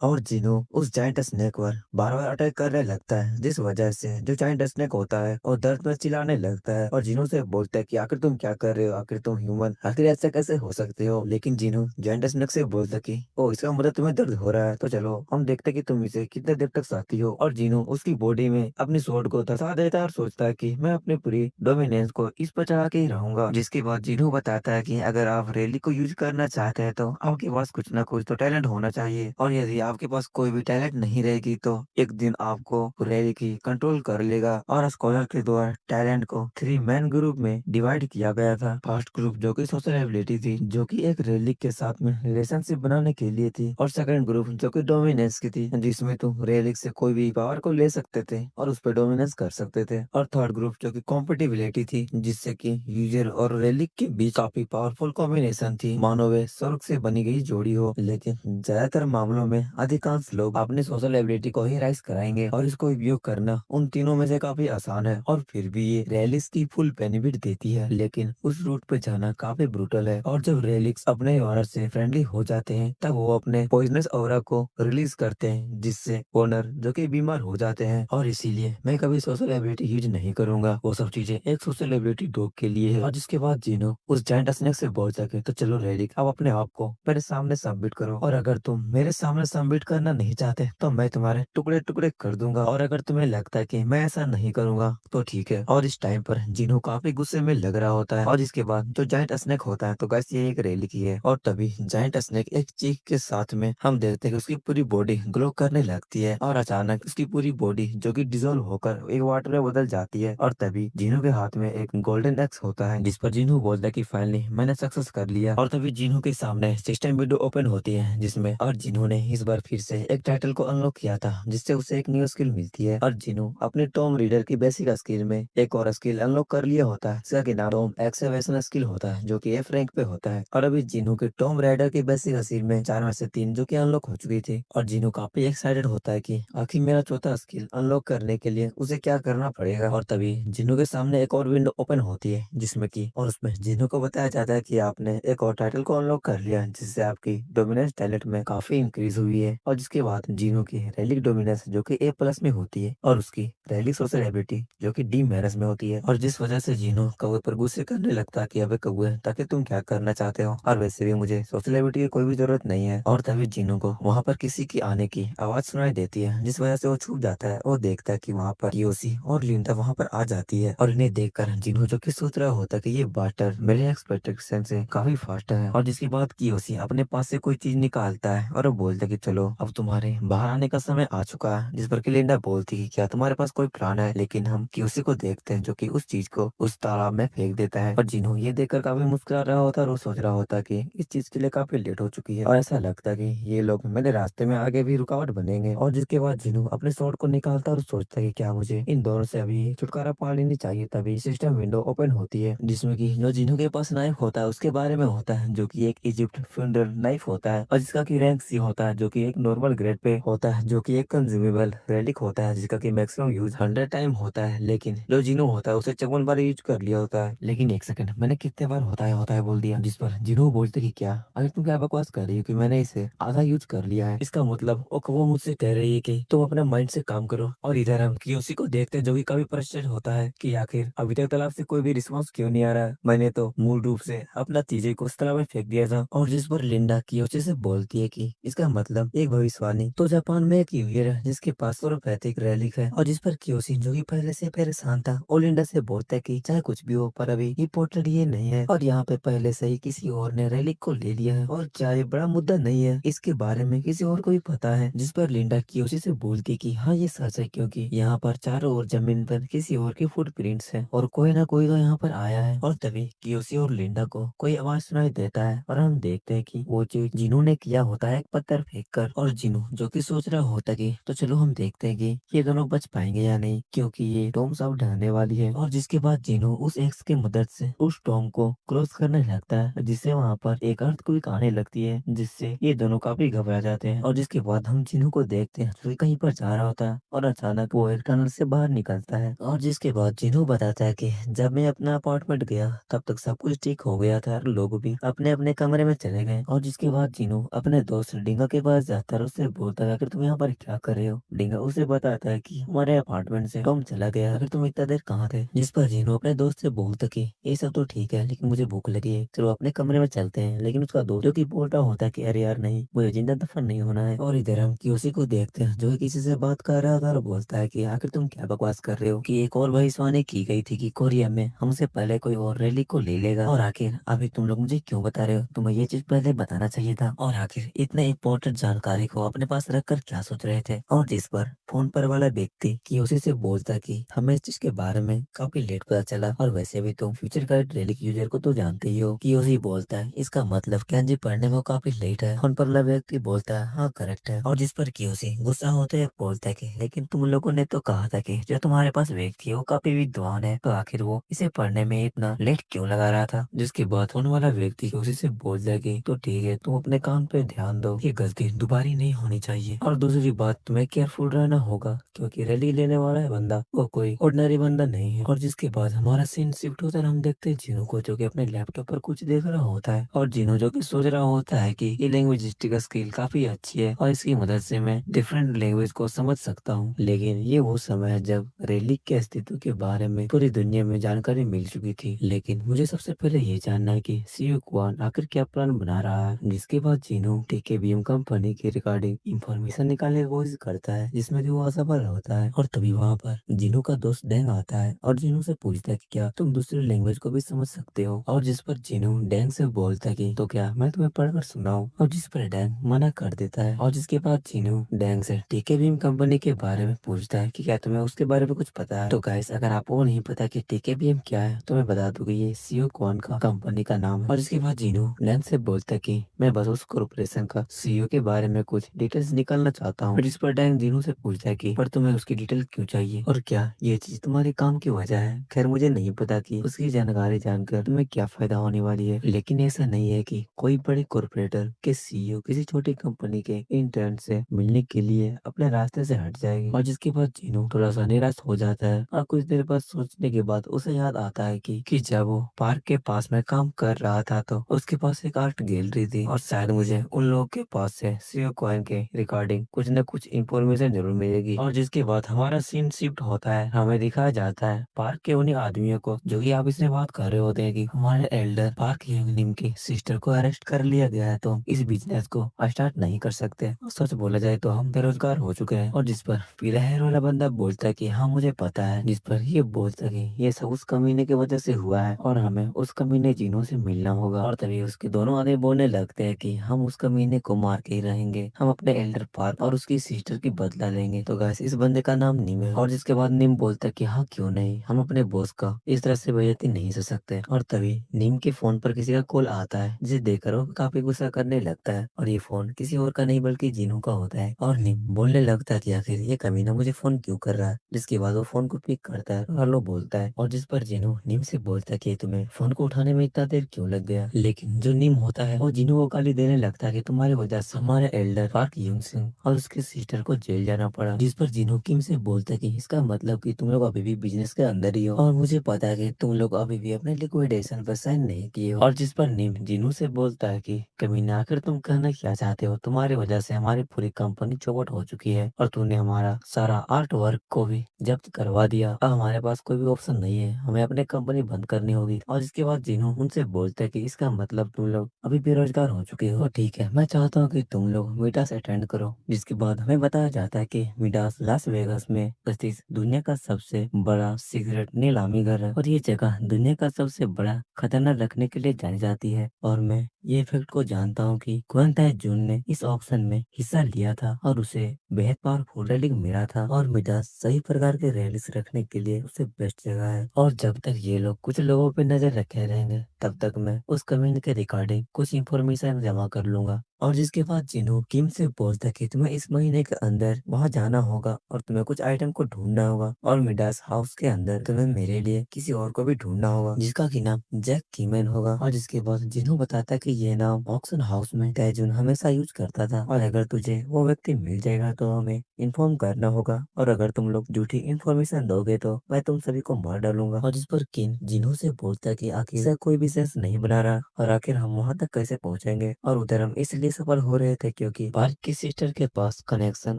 [SPEAKER 1] और जिनो उस जायंट स्नेक पर बार बार अटैक करने लगता है, जिस वजह से जो जायंट स्नेक होता है वो दर्द में चिल्लाने लगता है, और जिनो से बोलता है कि आखिर तुम क्या कर रहे हो, आखिर तुम ह्यूमन, आखिर ऐसा कैसे हो सकते हो। लेकिन जिनो जायंट स्नेक से बोलता कि ओ इसका मतलब तुम्हें दर्द हो रहा है, तो चलो हम देखते हैं कि तुम इसे कितने देर तक सहती हो। और जिनो उसकी बॉडी में अपनी स्वॉर्ड को धसा देता है और सोचता है कि मैं अपनी पूरी डोमिनेंस को इस पर चढ़ा के ही रहूंगा। जिसके बाद जिनो बताता है कि अगर आप रैली को यूज करना चाहते हैं तो आपके पास कुछ ना कुछ तो टैलेंट होना चाहिए, और यदि आपके पास कोई भी टैलेंट नहीं रहेगी तो एक दिन आपको रैली की कंट्रोल कर लेगा। और स्कॉलर के द्वारा टैलेंट को 3 मेन ग्रुप में डिवाइड किया गया था। फर्स्ट ग्रुप जो कि सोशल एबिलिटी थी, जो कि एक रैली के साथ में रिलेशनशिप बनाने के लिए थी, और सेकंड ग्रुप जो कि डोमिनेंस की थी, जिसमें तुम रैली से कोई भी पावर को ले सकते थे और उस पर डोमिनेंस कर सकते थे। और थर्ड ग्रुप जो कि कॉम्पिटिबिलिटी थी, जिससे कि यूजर और रैली के बीच काफी पावरफुल कॉम्बिनेशन थी, मानो वे स्वर्ग से बनी गई जोड़ी हो। लेकिन ज्यादातर मामलों में अधिकांश लोग अपने सोशल एबिलिटी को ही राइज कराएंगे और इसको उपयोग करना उन तीनों में से काफी आसान है। और फिर भी ये रेलिक्स की फुल बेनिफिट देती है, लेकिन उस रूट पे जाना काफी ब्रूटल है। और जब रेलिक्स अपने ओनर से फ्रेंडली हो जाते हैं तब वो अपने पॉइजनस ऑरा को रिलीज करते हैं, जिससे ओनर जो कि बीमार हो जाते हैं। और इसीलिए मैं कभी सोशल एबिलिटी यूज नहीं करूंगा। वो सब चीजें एक सोशल एबिलिटी डॉग के लिए है। और जिसके बाद जीनो उस जायंट स्नेक से बोल सके तो चलो रेलिक, अब अपने आप को मेरे सामने सबमिट करो, और अगर तुम मेरे सामने सबमिट करना नहीं चाहते तो मैं तुम्हारे टुकड़े टुकड़े कर दूंगा, और अगर तुम्हें लगता है कि मैं ऐसा नहीं करूंगा तो ठीक है। और इस टाइम पर जीनो काफी गुस्से में लग रहा होता है। और इसके बाद जो जायंट स्नेक होता है, तो गैस ये एक रेलिक ही है। और तभी जायंट स्नेक एक चीख के साथ में हम देखते हैं कि उसकी पूरी बॉडी ग्लो करने लगती है, और अचानक उसकी पूरी बॉडी जो कि डिजोल्व होकर एक वाटर में बदल जाती है। और तभी जीनो के हाथ में एक गोल्डन एक्स होता है, जिस पर जीनो बोलता है कि फाइनली मैंने सक्सेस कर लिया। और तभी जीनो के सामने सिस्टम विंडो ओपन होती है, जिसमें और जीनो ने इस बार फिर से एक टाइटल को अनलॉक किया था, जिससे उसे एक न्यू स्किल मिलती है। और जीनो अपने टॉम रीडर की बेसिक स्किल में एक और स्किल अनलॉक कर लिया होता है, जिसका कि नाम टॉम एक्सेवेशन स्किल होता है, जो कि एफ रैंक पे होता है। और अभी जीनो के टॉम राइडर की बेसिक स्किल में 4 में से 3 जो कि अनलॉक हो चुकी थी। और जीनो काफी एक्साइटेड होता है कि आखिर मेरा चौथा स्किल अनलॉक करने के लिए उसे क्या करना पड़ेगा। और तभी जीनो के सामने एक और विंडो ओपन होती है, जिसमें कि और उसमें जीनो को बताया जाता है कि आपने एक और टाइटल को अनलॉक कर लिया, जिससे आपकी डोमिनेंस टैलेंट में काफी इंक्रीज हुई है। और जिसके बाद जीनो की रैलिक डोमिनेंस जो कि A+ में होती है, और उसकी रैलिक सोशल एबिलिटी जो कि D- में होती है। और जिस वजह से जीनो कौवे पर गुस्से करने लगता है कि अबे कौवे, ताकि तुम क्या करना चाहते हो, और वैसे भी मुझे सोशल एबिलिटी की कोई भी जरूरत नहीं है। और तभी जीनो को वहाँ पर किसी की आने की आवाज सुनाई देती है, जिस वजह से वो छुप जाता है और देखता है कि वहाँ पर कियोशी और लिंडा वहाँ पर आ जाती है। और इन्हें देखकर जीनो जो कि सोच रहा होता है कि ये बास्टर्ड मेरे एक्सपेक्टेशन से काफी फास्ट है। और जिसके बाद कियोशी अपने पास से कोई चीज निकालता है और वो बोलता है कि चलो अब तुम्हारे बाहर आने का समय आ चुका है। जिस पर कि लिंडा बोलती है क्या तुम्हारे पास कोई प्लान है, लेकिन हम कियोशी को देखते हैं जो कि उस चीज को उस तालाब में फेंक देता है। और जिन्हों ये देखकर काफी मुस्कुरा रहा होता है और वो सोच रहा होता है कि इस चीज के लिए काफी लेट हो चुकी है, और ऐसा लगता है कि ये लोग मेरे रास्ते में आगे भी रुकावट बनेंगे। और जिसके बाद जिन्हों अपने स्वॉर्ड को निकालता है और सोचता है कि क्या मुझे इन दोनों से अभी छुटकारा पा लेनी चाहिए। तभी सिस्टम विंडो ओपन होती है, जिसमें कि जो जिन्हों के पास नाइफ होता है उसके बारे में होता है, जो कि एक इजिप्ट फ्यूनरल नाइफ होता है, और जिसका की रैंक C होता है, जो कि एक नॉर्मल ग्रेड पे होता है, जो कि एक कंज्यूमेबल रेलिक होता है, जिसका की मैक्सिमम यूज 100 टाइम होता है। लेकिन जो जिनो होता है उसे 54 बार यूज कर लिया होता है। लेकिन एक सेकंड, मैंने कितने बार होता है बोल दिया। जिस पर जिनो बोलते कि क्या, अगर तुम क्या बकवास कर रही हो कि मैंने इसे आधा यूज कर लिया है, इसका मतलब वो मुझसे कह रही है कि तुम अपने माइंड से काम करो। और इधर हम कियोशी को देखते हैं, जो कि काफी फ्रस्ट्रेट होता है कि आखिर अभी तक तालाब से कोई भी रिस्पॉन्स क्यों नहीं आ रहा है, मैंने तो मूल रूप से अपना चीजें को उस तालाब में फेंक दिया था। और जिस पर लिंडा कियोशी से बोलती है कि इसका मतलब एक भविष्यवाणी तो जापान में एक यूयर है जिसके पास सोलोपैथिक रेलिक है। और जिस पर कियोशी जो कि पहले से परेशान था और लिंडा से बोलता है कि चाहे कुछ भी हो पर अभी इम्पोर्टेंट ये नहीं है, और यहाँ पे पहले से ही किसी और ने रेलिक को ले लिया है, और क्या ये बड़ा मुद्दा नहीं है, इसके बारे में किसी और को भी पता है। जिस पर लिंडा कियोशी से बोलती कि हाँ ये सच है, क्योंकि यहाँ पर चारों ओर जमीन पर किसी और के फुटप्रिंट्स हैं, और कोई ना कोई तो यहाँ पर आया है। और तभी कियोशी और लिंडा को कोई आवाज सुनाई देता है, और हम देखते हैं कि वो चीज जिन्हों ने किया होता है एक पत्थर फेंक कर। और जिन्हों जो कि सोच रहा होता है कि तो चलो हम देखते हैं कि ये दोनों बच पाएंगे या नहीं, क्योंकि ये टॉम सब ढहने वाली है। और जिसके बाद जिन्हों उस एक्स की मदद से उस टॉम को क्रॉस करने लगता है, जिससे वहाँ पर एक अर्थक्वेक आने लगती है, जिससे ये दोनों काफी घबरा जाते हैं। और जिसके बाद हम जिन्हों को देखते हैं जो कि कहीं पर जा रहा होता है, और अचानक वो एक टनल से बाहर निकलता है। और जिसके बाद जिन्हों बताता है कि जब मैं अपना अपार्टमेंट गया तब तक सब कुछ ठीक हो गया था, और लोग भी अपने अपने कमरे में चले गए। और जिसके बाद जिन्हों अपने दोस्त डिंगा के पास जाता है और उससे बोलता है कि तुम यहाँ पर क्या कर रहे हो। डिंगा उसे बताता है कि हमारे अपार्टमेंट से टॉम चला गया, अगर तुम इतना देर कहाँ थे। जिस पर जिन्हों अपने दोस्त से बोलता कि ये सब तो ठीक है, लेकिन मुझे भूख लगी है, चलो अपने कमरे में चलते हैं। लेकिन उसका दोस्त जो कि बोल रहा होता है कि अरे यार नहीं, मुझे जिंदा दफन नहीं होना है। और इधर हम कियोशी को देखते हैं जो कि किसी से बात कर रहा था और बोलता है कि आखिर तुम क्या बकवास कर रहे हो, कि एक और भविष्यवाणी की गई थी कि कोरिया में हमसे पहले कोई और रैली को ले लेगा, और आखिर अभी तुम लोग मुझे क्यों बता रहे हो, तुम्हें ये चीज पहले बताना चाहिए था। और आखिर इतने इम्पोर्टेंट जानकारी को अपने पास रखकर क्या सोच रहे थे। और जिस पर फोन पर वाला व्यक्ति कियोशी से बोलता कि हमें इस चीज के बारे में काफी लेट पता चला, और वैसे भी तुम फ्यूचर का रेलिक यूजर को तो जानते ही हो। कियोशी बोलता है इसका मतलब कैंजी पढ़ने में काफी लेट है। फोन पर वाला व्यक्ति बोलता है हाँ करेक्ट है। और जिस पर कियोशी गुस्सा होते हुए बोलता है कि लेकिन तुम लोगों ने तो कहा था कि जो तुम्हारे पास व्यक्ति है वो काफी विद्वान है, तो आखिर वो इसे पढ़ने में इतना लेट क्यों लगा रहा था। जिसके बाद फोन वाला व्यक्ति कियोशी से बोलता है कि तो ठीक है, तुम अपने काम पे ध्यान दो, ये गलती दोबारी नहीं होनी चाहिए। और दूसरी बात, तुम्हें केयरफुल रहना होगा क्योंकि रैली लेने वाला है बंदा वो कोई ऑर्डिनरी बंदा नहीं है। और जिसके बाद हमारा सीन शिफ्ट होता है, हम देखते हैं जिनू को जो कि अपने लैपटॉप पर कुछ देख रहा होता है और जिनू जो कि सोच रहा होता है कि ये लैंग्वेजिस्टिक स्किल काफी अच्छी है और इसकी मदद से मैं डिफरेंट लैंग्वेज को समझ सकता हूँ। लेकिन ये वो समय है जब रैली के अस्तित्व के बारे में पूरी दुनिया में जानकारी मिल चुकी थी। लेकिन मुझे सबसे पहले ये जानना है कि सीईओ क्वान आखिर क्या प्लान बना रहा है। जिसके बाद जिनू टीकेबीएम कंपनी की रिगार्डिंग इंफॉर्मेशन निकालने की कोशिश करता है जिसमें कि वो असफल होता है। और तभी वहाँ पर जिनू का दोस्त डैंग आता है और जिनू से पूछता है कि क्या तुम दूसरी लैंग्वेज को भी समझ सकते हो। और जिस पर जिनू डैंग से बोलता है कि तो क्या मैं तुम्हें पढ़कर सुनाऊं। और जिस पर डैंग मना कर देता है। और जिसके बाद जिनू डैंग से टीकेबीएम कंपनी के बारे में पूछता है कि क्या तुम्हें उसके बारे में कुछ पता है। तो गाइस, अगर आपको नहीं पता कि टीकेबीएम क्या है तो मैं बता दूं कि ये सीईओ क्वान का कंपनी का नाम है। और इसके बाद जिनू डैंग से बोलता है कि मैं बस उस कॉर्पोरेशन का सीईओ के बारे में कुछ डिटेल्स निकालना चाहता हूँ। जिस पर डैंग जिनू से पूछता है कि पर तुम्हें उसकी डिटेल क्यों चाहिए और क्या ये चीज तुम्हारे काम की वजह है। खैर, मुझे नहीं पता कि उसकी जानकारी जानकर तुम्हें क्या फायदा होने वाली है, लेकिन ऐसा नहीं है कि कोई बड़े कॉर्पोरेटर के सीईओ किसी छोटी कंपनी के इंटर्न से मिलने के लिए अपने रास्ते से हट जाएगी। और जिसके बाद जिनू थोड़ा सा निराश हो जाता है और कुछ देर बाद सोचने के बाद उसे याद आता है कि जब वो पार्क के पास में काम कर रहा था तो उसके पास एक आर्ट गैलरी थी और शायद मुझे उन लोगों के पास से सीईओ क्वान के रिगार्डिंग कुछ न कुछ इंफॉर्मेशन जरूर मिलेगी। और जिसके बाद हमारा सीन शिफ्ट होता है, हमें दिखाया जाता है पार्क के उन्हीं आदमियों को जो कि आप इससे बात कर रहे होते हैं कि हमारे एल्डर पार्क यंगनिम की सिस्टर को अरेस्ट कर लिया गया है तो हम इस बिजनेस को स्टार्ट नहीं कर सकते। और सच बोला जाए तो हम बेरोजगार हो चुके हैं। और जिस पर पीला हेयर वाला बंदा बोलता है कि हाँ मुझे पता है। जिस पर ये बोलता है कि ये सब उस कमीने की वजह से हुआ है और हमें उस कमीने जिनों से मिलना होगा। और तभी उसके दोनों आदमी बोलने लगते हैं कि हम उस कमीने को मार के ही रहेंगे, हम अपने एल्डर पार्क और उसकी सिस्टर की बदला लेंगे। तो गाइस, इस बंदे का नाम निम है। और जिसके बाद निम बोलता है कि हाँ क्यों नहीं, हम अपने बॉस का इस तरह से बेइज्जती नहीं कर सकते। और तभी निम के फोन पर किसी का कॉल आता है जिसे देखकर वो काफी गुस्सा करने लगता है और ये फोन किसी और का नहीं बल्कि जिनू का होता है। और निम बोलने लगता है कि आखिर ये कमीना मुझे फोन क्यों कर रहा है। जिसके बाद वो फोन को पिक करता है और हेलो बोलता है। और जिस पर जिनू निम से बोलता है कि तुम्हें फोन को उठाने में इतना देर क्यों लग गया। लेकिन जो निम होता है वो जिनू को गाली देने लगता है कि तुम्हारी वजह से हमारे एल्डर पार्क यूंग सिंह और उसके सिस्टर को जेल जाना पड़ा। जिस पर जिनू किम से बोलता है कि इसका मतलब कि तुम लोग अभी भी बिजनेस के अंदर ही हो और मुझे पता है कि तुम लोग अभी भी अपने लिक्विडेशन पर साइन नहीं किए हो। और जिस पर निम जिनू से बोलता है कि कमीना आखिर तुम कहना क्या चाहते हो, तुम्हारी वजह से हमारी पूरी कंपनी चौपट हो चुकी है और तूने हमारा सारा आर्ट वर्क को भी जब्त करवा दिया। अब हमारे पास कोई भी ऑप्शन नहीं है, हमें अपनी कंपनी बंद करनी होगी। और इसके बाद जिनू उनसे बोलता है कि इसका मतलब तुम लोग अभी बेरोजगार हो चुके हो। ठीक है, मैं चाहता हूँ कि तुम लोग मीटास अटेंड करो। जिसके बाद हमें बताया जाता है कि मीटास लास वेगास में स्थित दुनिया का सबसे बड़ा सिगरेट नीलामी घर है और ये जगह दुनिया का सबसे बड़ा खतरना रखने के लिए जानी जाती है। और मैं ये फैक्ट को जानता हूँ कि क्वेंटाइन जून ने इस ऑक्शन में हिस्सा लिया था और उसे बेहद पावरफुल रैलिंग मिला था और मिडास सही प्रकार के रैलीस रखने के लिए उसे बेस्ट जगह है। और जब तक ये लोग कुछ लोगों पे नजर रखे रहेंगे तब तक मैं उस कम्युनिटी के रिगार्डिंग कुछ इंफॉर्मेशन जमा कर लूंगा। और जिसके बाद जिनू किम से बोलता है कि तुम्हें इस महीने के अंदर वहां जाना होगा और तुम्हें कुछ आइटम को ढूंढना होगा और मिडास हाउस के अंदर तुम्हें मेरे लिए किसी और को भी ढूंढना होगा जिसका की नाम जैक कीमैन होगा। और जिसके बाद जिनू बताता है कि ये नाम ऑक्शन हाउस में तैजुन हमेशा यूज करता था और अगर तुझे वो व्यक्ति मिल जाएगा तो हमें इन्फॉर्म करना होगा और अगर तुम लोग झूठी इन्फॉर्मेशन दोगे तो मैं तुम सभी को मार डालूंगा। और जिस पर किन जिनू से बोलता है कि आखिर ऐसा कोई भी सेंस नहीं बना रहा और आखिर हम वहां तक कैसे पहुंचेंगे। और उधर हम इसलिए सफल हो रहे थे क्योंकि पार्क की सिस्टर के पास कनेक्शन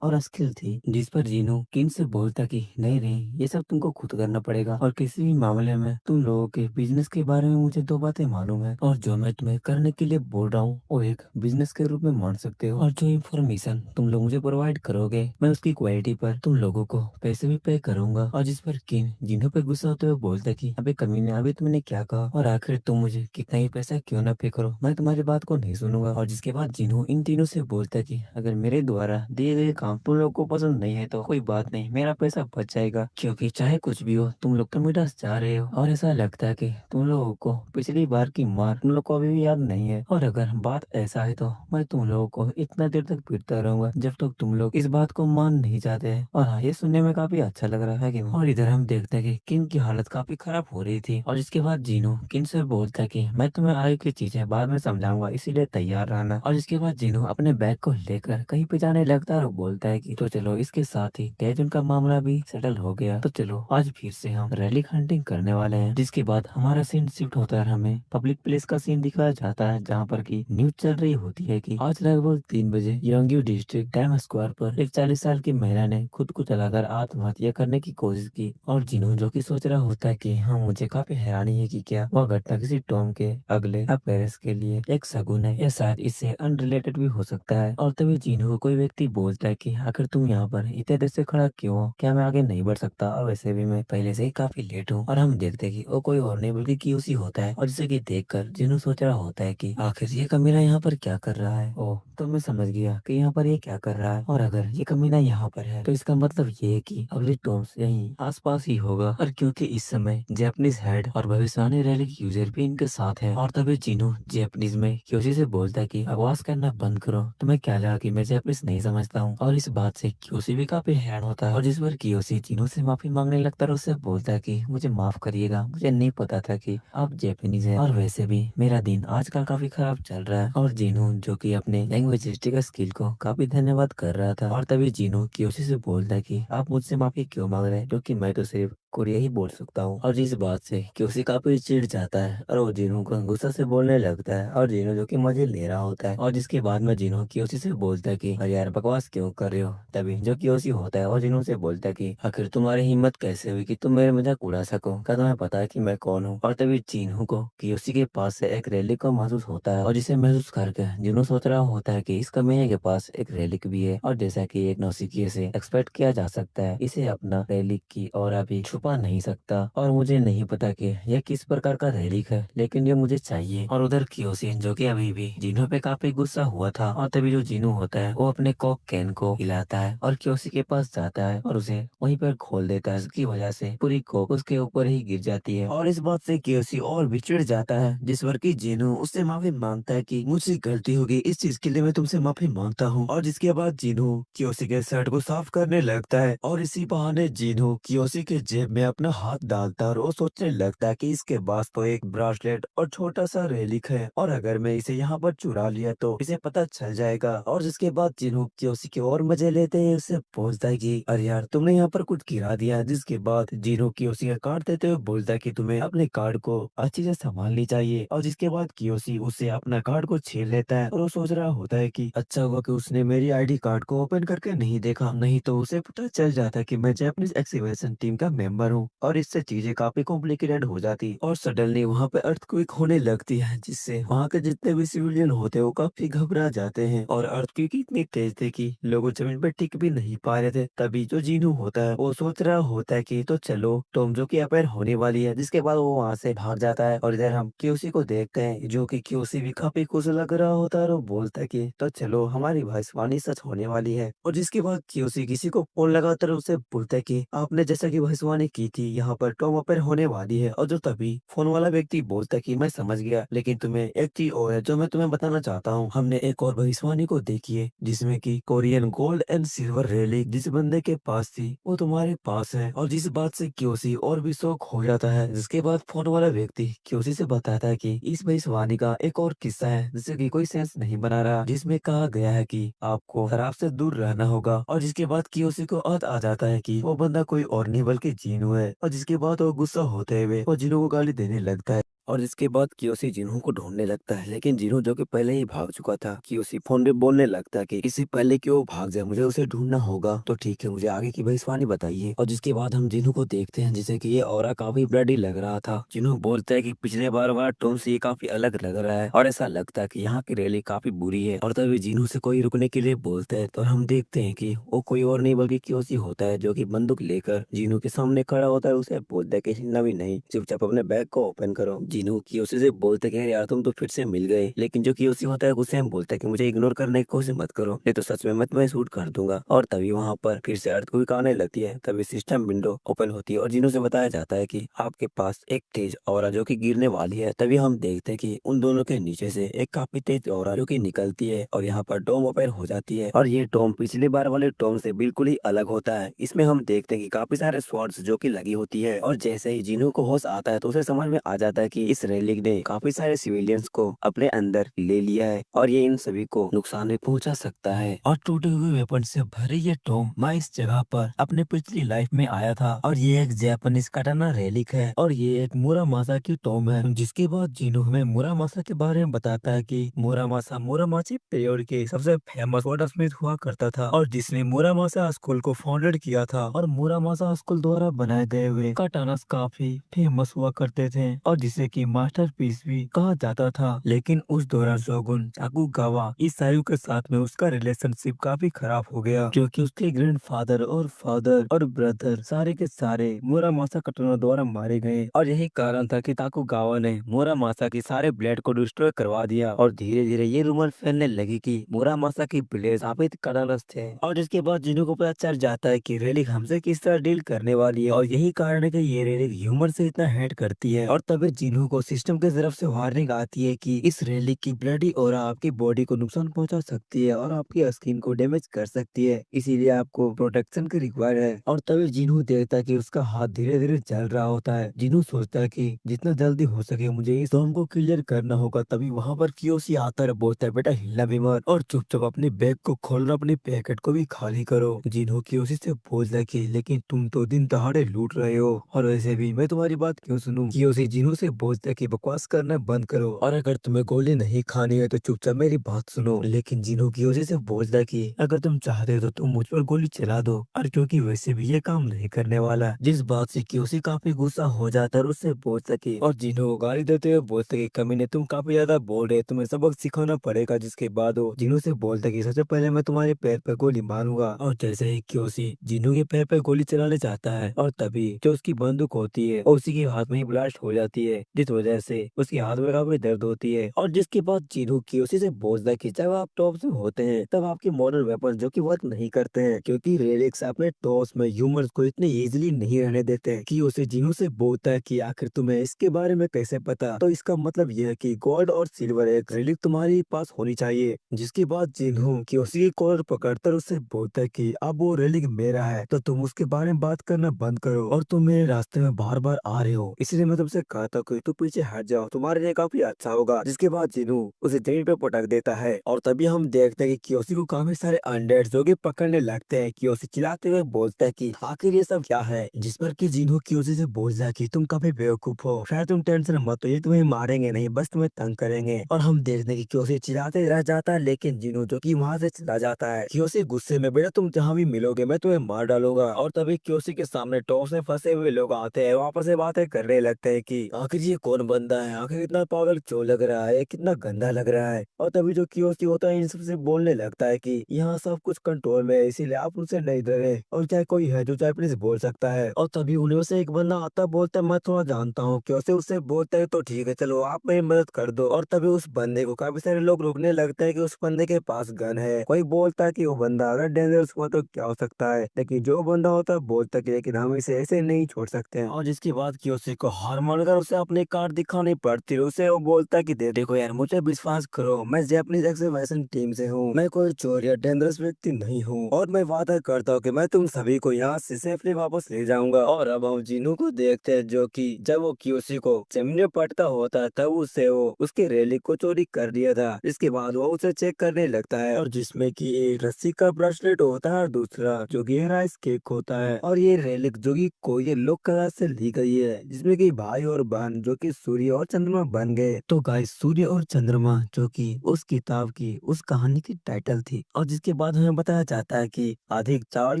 [SPEAKER 1] और स्किल थी। जिस पर जिनू किन से बोलता कि नहीं नहीं, ये सब तुमको खुद करना पड़ेगा और किसी भी मामले में तुम लोगों के बिजनेस के बारे में मुझे दो बातें मालूम है और जो मैं तुम्हें करने के लिए बोल रहा हूँ वो एक बिजनेस के रूप में मान सकते हो और जो इन्फॉर्मेशन तुम लोग मुझे प्रोवाइड करोगे मैं उसकी क्वालिटी पर तुम लोगों को पैसे भी पे करूंगा। और जिस पर किन जिन्हों पे गुस्सा होते हुए बोलता कि अबे कमीने, अभी तुमने क्या कहा और आखिर तुम मुझे कितना ही पैसा क्यों ना पे करो, मैं तुम्हारी बात को नहीं सुनूंगा। और जिसके बाद जिन्हों इन तीनों से बोलता कि अगर मेरे द्वारा दिए गए काम तुम लोग को पसंद नहीं है तो कोई बात नहीं, मेरा पैसा बच जाएगा क्योंकि चाहे कुछ भी हो तुम लोग तो मिडास जा रहे हो और ऐसा लगता है कि तुम लोगों को पिछली बार की मार तुम लोग को अभी भी याद नहीं है, और अगर बात ऐसा है तो मैं तुम लोगों को इतना देर तक पीटता रहूंगा जब तक तुम लोग इस बात को मान नहीं जाते हैं। और हाँ, ये सुनने में काफी अच्छा लग रहा है कि और इधर हम देखते हैं कि किन की हालत काफी खराब हो रही थी, और इसके बाद जीनू किन से बोलता है कि मैं तुम्हें आगे की चीजें बाद में समझाऊंगा, इसीलिए तैयार रहना। और इसके बाद जीनू अपने बैग को लेकर कहीं पे जाने लगता है और बोलता है कि तो चलो, इसके साथ ही तेजुन का मामला भी सेटल हो गया, तो चलो आज फिर से हम रैली हंटिंग करने वाले हैं। जिसके बाद हमारा सीन शिफ्ट होता है, हमें पब्लिक प्लेस का सीन दिखाया जाता है जहाँ पर की न्यूज चल रही होती है कि आज लगभग 3 बजे यंगयू डिस्ट्रिक्ट टाइम स्क्वायर पर एक 40 साल की महिला ने खुद को जलाकर आत्महत्या करने की कोशिश की। और जिन्हों जो की सोच रहा होता है कि हाँ, मुझे काफी हैरानी है कि क्या वह घटना किसी टॉम के अगले अपेयरेंस के लिए एक शगुन है, या शायद इससे अनरिलेटेड भी हो सकता है। और तभी जिन्हों को कोई व्यक्ति बोलता है कि आखिर तुम यहाँ पर इतने देर से खड़ा क्यों हो, क्या मैं आगे नहीं बढ़ सकता, और वैसे भी मैं पहले से ही काफी लेट हूँ। और हम देखते हैं कि वो कोई और नहीं बल्कि कियोशी होता है, और जिसे कि देखकर जिन्हों सोच रहा होता है कि आखिर ये कमीना यहाँ पर क्या कर रहा है। ओह, तो मैं समझ गया कि यहाँ पर ये क्या कर रहा है, और अगर ये कमीना यहाँ पर है तो इसका मतलब ये है कि अगली टॉम्स यहीं आसपास ही होगा। और क्योंकि इस समय जैपनीज हेड और भविष्यवाणी रैली की यूजर भी इनके साथ है, और तभी जिन्हों जैपनीज में कियोशी से बोलता है कि बकवास करना बंद करो, तुम्हें क्या लगा कि मैं जैपनीज नहीं समझता हूँ। और इस बात से कियोशी भी काफी हैरान होता है, और जिस पर कियोशी जिन्हों से माफी मांगने लगता है, उससे बोलता है कि मुझे माफ करिएगा, मुझे नहीं पता था कि आप जैपनीज हैं, और वैसे भी मेरा दिन आजकल काफी खराब चल रहा है। और जिन्हों जो कि अपने लैंग्वेजिस्टिक स्किल को काफी धन्यवाद कर रहा था, और तभी जिन्हों कियोशी से बोलता है कि आप मुझसे माफी क्यों मांग रहे हैं, क्योंकि मैं तो सिर्फ कोरिया ही बोल सकता हूँ। और इस बात से कियोशी काफी चिढ़ जाता है, और वो जिन्हों को गुस्सा से बोलने लगता है, और जिन्हों जो कि मजे ले रहा होता है। और जिसके बाद में जिन्हों कियोशी से बोलता है कि अरे यार, बकवास क्यों कर रहे हो। तभी जो कियोशी होता है और जिन्हों से बोलता है कि आखिर तुम्हारी हिम्मत कैसे हुई कि तुम मेरे मजाक उड़ा सको, क्या तुम्हें पता है कि मैं कौन हूँ। और तभी जिन्हों को कियोशी के पास से एक रेलिक का महसूस होता है, और जिसे महसूस करके जिन्हों सोच रहा होता है कि इस कमीने के पास एक रेलिक भी है, और जैसा कि एक नौसिखिए से एक्सपेक्ट किया जा सकता है, इसे अपना रेलिक की और अभी छुपा नहीं सकता। और मुझे नहीं पता कि यह किस प्रकार का रेलिक है, लेकिन ये मुझे चाहिए। और उधर कियोशी जो कि अभी भी जिन्हों पे काफी गुस्सा हुआ था, और तभी जो जिन्हों होता है वो अपने कॉक कैन को हिलाता है और कियोशी के पास जाता है और उसे वहीं पर खोल देता है, जिसकी वजह से पूरी कोक उसके ऊपर ही गिर जाती है। और इस बात से कियोशी और भी चिढ़ जाता है, जिस पर कि जिन्हों उससे माफी मांगता है कि मुझसे गलती हो गई, इस चीज के लिए मैं तुमसे माफी मांगता हूँ। और जिसके बाद जिन्हों कियोशी के शर्ट को साफ करने लगता है, और इसी बहाने जिन्हों कियोशी के जेब में अपना हाथ डालता है, और वो सोचने लगता है कि इसके पास तो एक ब्रासलेट और छोटा सा रेलिक है, और अगर मैं इसे यहाँ पर चुरा लिया तो इसे पता चल जाएगा। और जिसके बाद जिन्हों कियोशी के और मजे लेते हैं, उससे पूछता है कि अरे यार, तुमने यहाँ पर कुछ गिरा दिया। जिसके बाद जिन्हों कियोशी का कार्ड देते हुए बोलता है कि तुम्हें अपने कार्ड को अच्छी से संभालनी चाहिए। और जिसके बाद कियोशी उससे अपना कार्ड को छीन लेता है, और वो सोच रहा होता है कि अच्छा हुआ कि उसने मेरी आईडी कार्ड को ओपन करके नहीं देखा, नहीं तो उसे पता चल जाता कि मैं जापानीज एक्सहिबिशन टीम का मेंबर हूँ, और इससे चीजें काफी कॉम्प्लिकेटेड हो जाती। और सडनली वहाँ पे अर्थक्वेक होने लगती है, जिससे वहाँ के जितने भी सिविलियन होते हैं वो काफी घबरा जाते हैं, और अर्थक्वेक इतनी तेज थी कि लोग जमीन पर टिक भी नहीं पा रहे थे। तभी जो जीनू होता है वो सोच रहा होता है कि तो चलो टोमजो की अफेयर होने वाली है, जिसके बाद वो वहाँ से भाग जाता है। और इधर हम कियोशी को देखते हैं, जो कि कियोशी भी काफी खुश लग रहा होता है, और वो बोलता है कि तो चलो, हमारी भविष्यवाणी सच होने वाली है। और जिसके बाद कियोशी किसी को फोन लगाकर उससे बोलता है कि आपने जैसा कि भविष्यवाणी की थी, यहाँ पर टॉम अफेयर होने वाली है। और जो तभी फोन वाला व्यक्ति बोलता है कि मैं समझ गया, लेकिन तुम्हें एक चीज और है जो मैं तुम्हें बताना चाहता हूँ। हमने एक और भविष्यवाणी को देखी है, जिसमें कि Korean gold and silver relic जिस बंदे के पास थी वो तुम्हारे पास है। और जिस बात से कियोशी और भी शौक हो जाता है। जिसके बाद फोन वाला व्यक्ति कियोशी से बताता है कि इस भविष्यवाणी का एक और किस्सा है जिससे कि कोई सेंस नहीं बना रहा, जिसमें कहा गया है कि आपको शराब से दूर रहना होगा। और जिसके बाद कियोशी को याद आ जाता है कि वो बंदा कोई और नहीं बल्कि जिनू है। और जिसके बाद वो गुस्सा होते हुए वो जिनू को गाली देने लगता है। और इसके बाद कियोशी जिन्हों को ढूंढने लगता है, लेकिन जिन्हों जो कि पहले ही भाग चुका था। कियोशी फोन पे बोलने लगता है कि इससे पहले कि वो भाग जाए मुझे उसे ढूंढना होगा, तो ठीक है, मुझे आगे की भविष्यवाणी बताइए। और जिसके बाद हम जिन्हों को देखते हैं, जिसे कि ये ऑरा काफी ब्लडी लग रहा था। जिन्हों बोलता है कि पिछले बार वाला टोन से ये काफी अलग लग रहा है, और ऐसा लगता है कि यहाँ की रैली काफी बुरी है। और तभी जिन्हों से कोई रुकने के लिए बोलते हैं, तो हम देखते हैं कि वो कोई और नहीं बल्कि कियोशी होता है, जो कि बंदूक लेकर जिन्हों के सामने खड़ा होता है। उसे बोलता है कि हिलना भी नहीं, चुपचाप अपने बैग को ओपन करो। जिन्हों कियोशी से बोलते कि यार तुम तो फिर से मिल गए, लेकिन जो कियोशी होता है गुस्से में बोलता है कि मुझे इग्नोर करने की कोशिश मत करो, नहीं तो सच में मैं तुम्हें शूट कर दूंगा। और तभी वहाँ पर फिर से अर्थक्वेक आने लगती है। तभी सिस्टम विंडो ओपन होती है और जिन्हों से बताया जाता है कि आपके पास एक तेज ऑरा जो कि गिरने वाली है। तभी हम देखते हैं कि उन दोनों के नीचे से एक काफी तेज ऑरा जो कि निकलती है और यहाँ पर डोम ओपन हो जाती है। और ये डोम पिछली बार वाले डोम से बिल्कुल ही अलग होता है। इसमें हम देखते हैं कि काफी सारे स्वॉर्ड्स जो कि लगी होती है। और जैसे ही जिन्हों को होश आता है तो उसे समझ में आ जाता है कि इस रेलिक ने काफी सारे सिविलियंस को अपने अंदर ले लिया है और ये इन सभी को नुकसान भी पहुंचा सकता है। और टूटे हुए वेपन से भरे ये टॉम मैं इस जगह पर अपने पिछली लाइफ में आया था और ये एक जापानीज कटाना रेलिक है और ये एक मुरामासा की टॉम है। जिसके बाद जिन्हों हमें मुरामासा के बारे में बताता है कि मुरामासा मुरामाची पीरियड के सबसे फेमस वर्ड स्मिथ हुआ करता था और जिसने मुरामासा स्कूल को फाउंडेड किया था। और मुरामासा स्कूल द्वारा बनाए गए हुए कटानास काफी फेमस हुआ करते थे और जिसे कि मास्टरपीस भी कहा जाता था। लेकिन उस दौरान शोगुन टोकुगावा ईसाइयों के साथ में उसका रिलेशनशिप काफी खराब हो गया, क्योंकि उसके ग्रैंडफादर और फादर और ब्रदर सारे के सारे मुरामासा कटाना द्वारा मारे गए। और यही कारण था कि टोकुगावा ने मुरामासा की सारे ब्लेड को डिस्ट्रॉय करवा दिया। और धीरे धीरे ये रूमर फैलने लगी कि मुरामासा की ब्लेड स्थापित कटानास थे। और जिसके बाद जिन्हों को पता चल जाता है कि रेलिक हमसे किस तरह डील करने वाली है और यही कारण है कि ये रेलिक ह्यूमन से इतना हेट करती है। और तभी जिन्हों को सिस्टम की तरफ से वार्निंग आती है कि इस रेलिक की ब्लडी और आपकी बॉडी को नुकसान पहुंचा सकती है और आपकी स्किन को डैमेज कर सकती है, इसीलिए आपको प्रोटेक्शन की रिक्वायर है। और तभी जिन्हों देखता है कि उसका हाथ धीरे धीरे जल रहा होता है। जिन्हों सोचता है कि जितना जल्दी हो सके मुझे इस डॉम को क्लियर करना होगा। तभी वहाँ पर कियोशी आता है, बोलता है बेटा हिलना भी मत और चुपचाप अपने बैग को खोलना, अपने पैकेट को भी खाली करो। जिन्हों कियोशी से बोलता है कि लेकिन तुम तो दिन दहाड़े लूट रहे हो और वैसे भी मैं तुम्हारी बात क्यों सुनूं। कियोशी जिन्हों से बोलता है कि बकवास करना बंद करो और अगर तुम्हें गोली नहीं खानी है तो चुपचाप मेरी बात सुनो। लेकिन जिन्हों कियोशी से बोलता है कि अगर तुम चाहते हो तो तुम मुझ पर गोली चला दो, और क्योंकि वैसे भी ये काम नहीं करने वाला। जिस बात से कियोशी काफी गुस्सा हो जाता है और उससे बोलता है कि और जिन्हों गाली देते हुए बोलते कि कमीने तुम काफी ज्यादा बोल रहे, तुम्हें सबक सिखाना पड़ेगा। जिसके बाद वो जिन्हों से बोलता है कि सबसे पहले मैं तुम्हारे पैर पर गोली मारूंगा। और जैसे ही कियोशी जिन्हों के पैर पर गोली चलाने जाता है और तभी जो उसकी बंदूक होती है और उसी के हाथ में ही ब्लास्ट हो जाती है, जिस वजह से उसके हाथ में काफी दर्द होती है। और जिसके बाद जिन्हों कियोशी से बोलता है कि जब आप टॉप्स में होते हैं तब आपके मॉडर्न वेपन जो कि वर्क नहीं करते हैं, क्योंकि रेलिक्स अपने टॉप्स में ह्यूमंस को इतने इजीली नहीं रहने देते। कियोशी जिन्हों से बोलता है कि आखिर तुम्हें इसके बारे में कैसे पता, तो इसका मतलब यह है कि गोल्ड और सिल्वर एक रेलिक तुम्हारे पास होनी चाहिए। जिसके बाद जिन्हों कियोशी की कॉलर पकड़कर उससे बोलता है कि अब वो रेलिक मेरा है तो तुम उसके बारे में बात करना बंद करो और तुम मेरे रास्ते में बार बार आ रहे हो, इसलिए मैं तुमसे कहता हूँ कि तू पीछे हट जाओ, तुम्हारे लिए काफी अच्छा होगा। जिसके बाद जिन्हों उसे जमीन पे पटक देता है और तभी हम देखते हैं कि कियोशी को काफी सारे अनडेड जो कि पकड़ने लगते हैं। कियोशी चिल्लाते हुए बोलता है कि आखिर ये सब क्या है, जिस पर कि जिन्हों कियोशी से बोलता है कि तुम काफी बेवकूफ हो, शायद तुम टेंशन मत हो, ये तुम्हें मारेंगे नहीं बस तुम्हें तंग करेंगे। और हम देखते हैं कि कियोशी चिल्लाते रह जाता है, लेकिन जिन्हों जो कि वहाँ से चला जाता है। कियोशी गुस्से में बेटा तुम जहाँ भी मिलोगे मैं तुम्हें मार डालूंगा। और तभी कियोशी के सामने टॉस में फंसे हुए लोग आते हैं, वापस से बातें करने लगते हैं कि आखिर ये कौन बंदा है, आखिर इतना पागल क्यों लग रहा है, कितना गंदा लग रहा है। और तभी जो कियोशी होता है इन सबसे बोलने लगता है कि यहाँ सब कुछ कंट्रोल में है, इसीलिए आप उनसे नहीं डरे और चाहे कोई है जो जापानीज बोल सकता है। और तभी उन्हीं से एक बंदा आता बोलता है मैं थोड़ा जानता हूँ। कियोशी उससे बोलता है तो ठीक है चलो आप मेरी मदद कर दो। और तभी उस बंदे को काफी सारे लोग रोकने लगते हैं कि उस बंदे के पास गन है। कोई बोलता है कि वो बंदा अगर डेंजरस हुआ तो क्या हो सकता है, लेकिन जो बंदा होता है बोलता है कि लेकिन हम इसे ऐसे नहीं छोड़ सकते हैं। और जिसके बाद कियोशी को हार मानकर उसे अपनी कार्ड दिखानी पड़ती है। उसे वो बोलता है कि देखो यार मुझे विश्वास करो, मैं जापानीज एक्सकवेशन टीम से हूँ, मैं कोई चोर या डेंजरस व्यक्ति नहीं हूँ और मैं वादा करता हूँ कि मैं तुम सभी को यहाँ से सेफली वापस ले जाऊंगा। और अब हम जिन्हों को देखते हैं जो कि जब वो कियोशी को जमीन में पड़ता होता है तब उससे वो उसके रेलिक को चोरी कर लिया था। इसके बाद वो उसे चेक करने लगता है और जिसमें कि एक रस्सी का ब्रेसलेट होता है और दूसरा जो कि राइस केक होता है। और ये रेलिक जो कि कोई लोक कला से ली गई है, जिसमें कि भाई और बहन जो कि सूर्य और चंद्रमा बन गए। तो गाइस सूर्य और चंद्रमा जो कि उस किताब की उस कहानी की टाइटल थी। और जिसके बाद हमें बताया जाता है कि अधिक चावल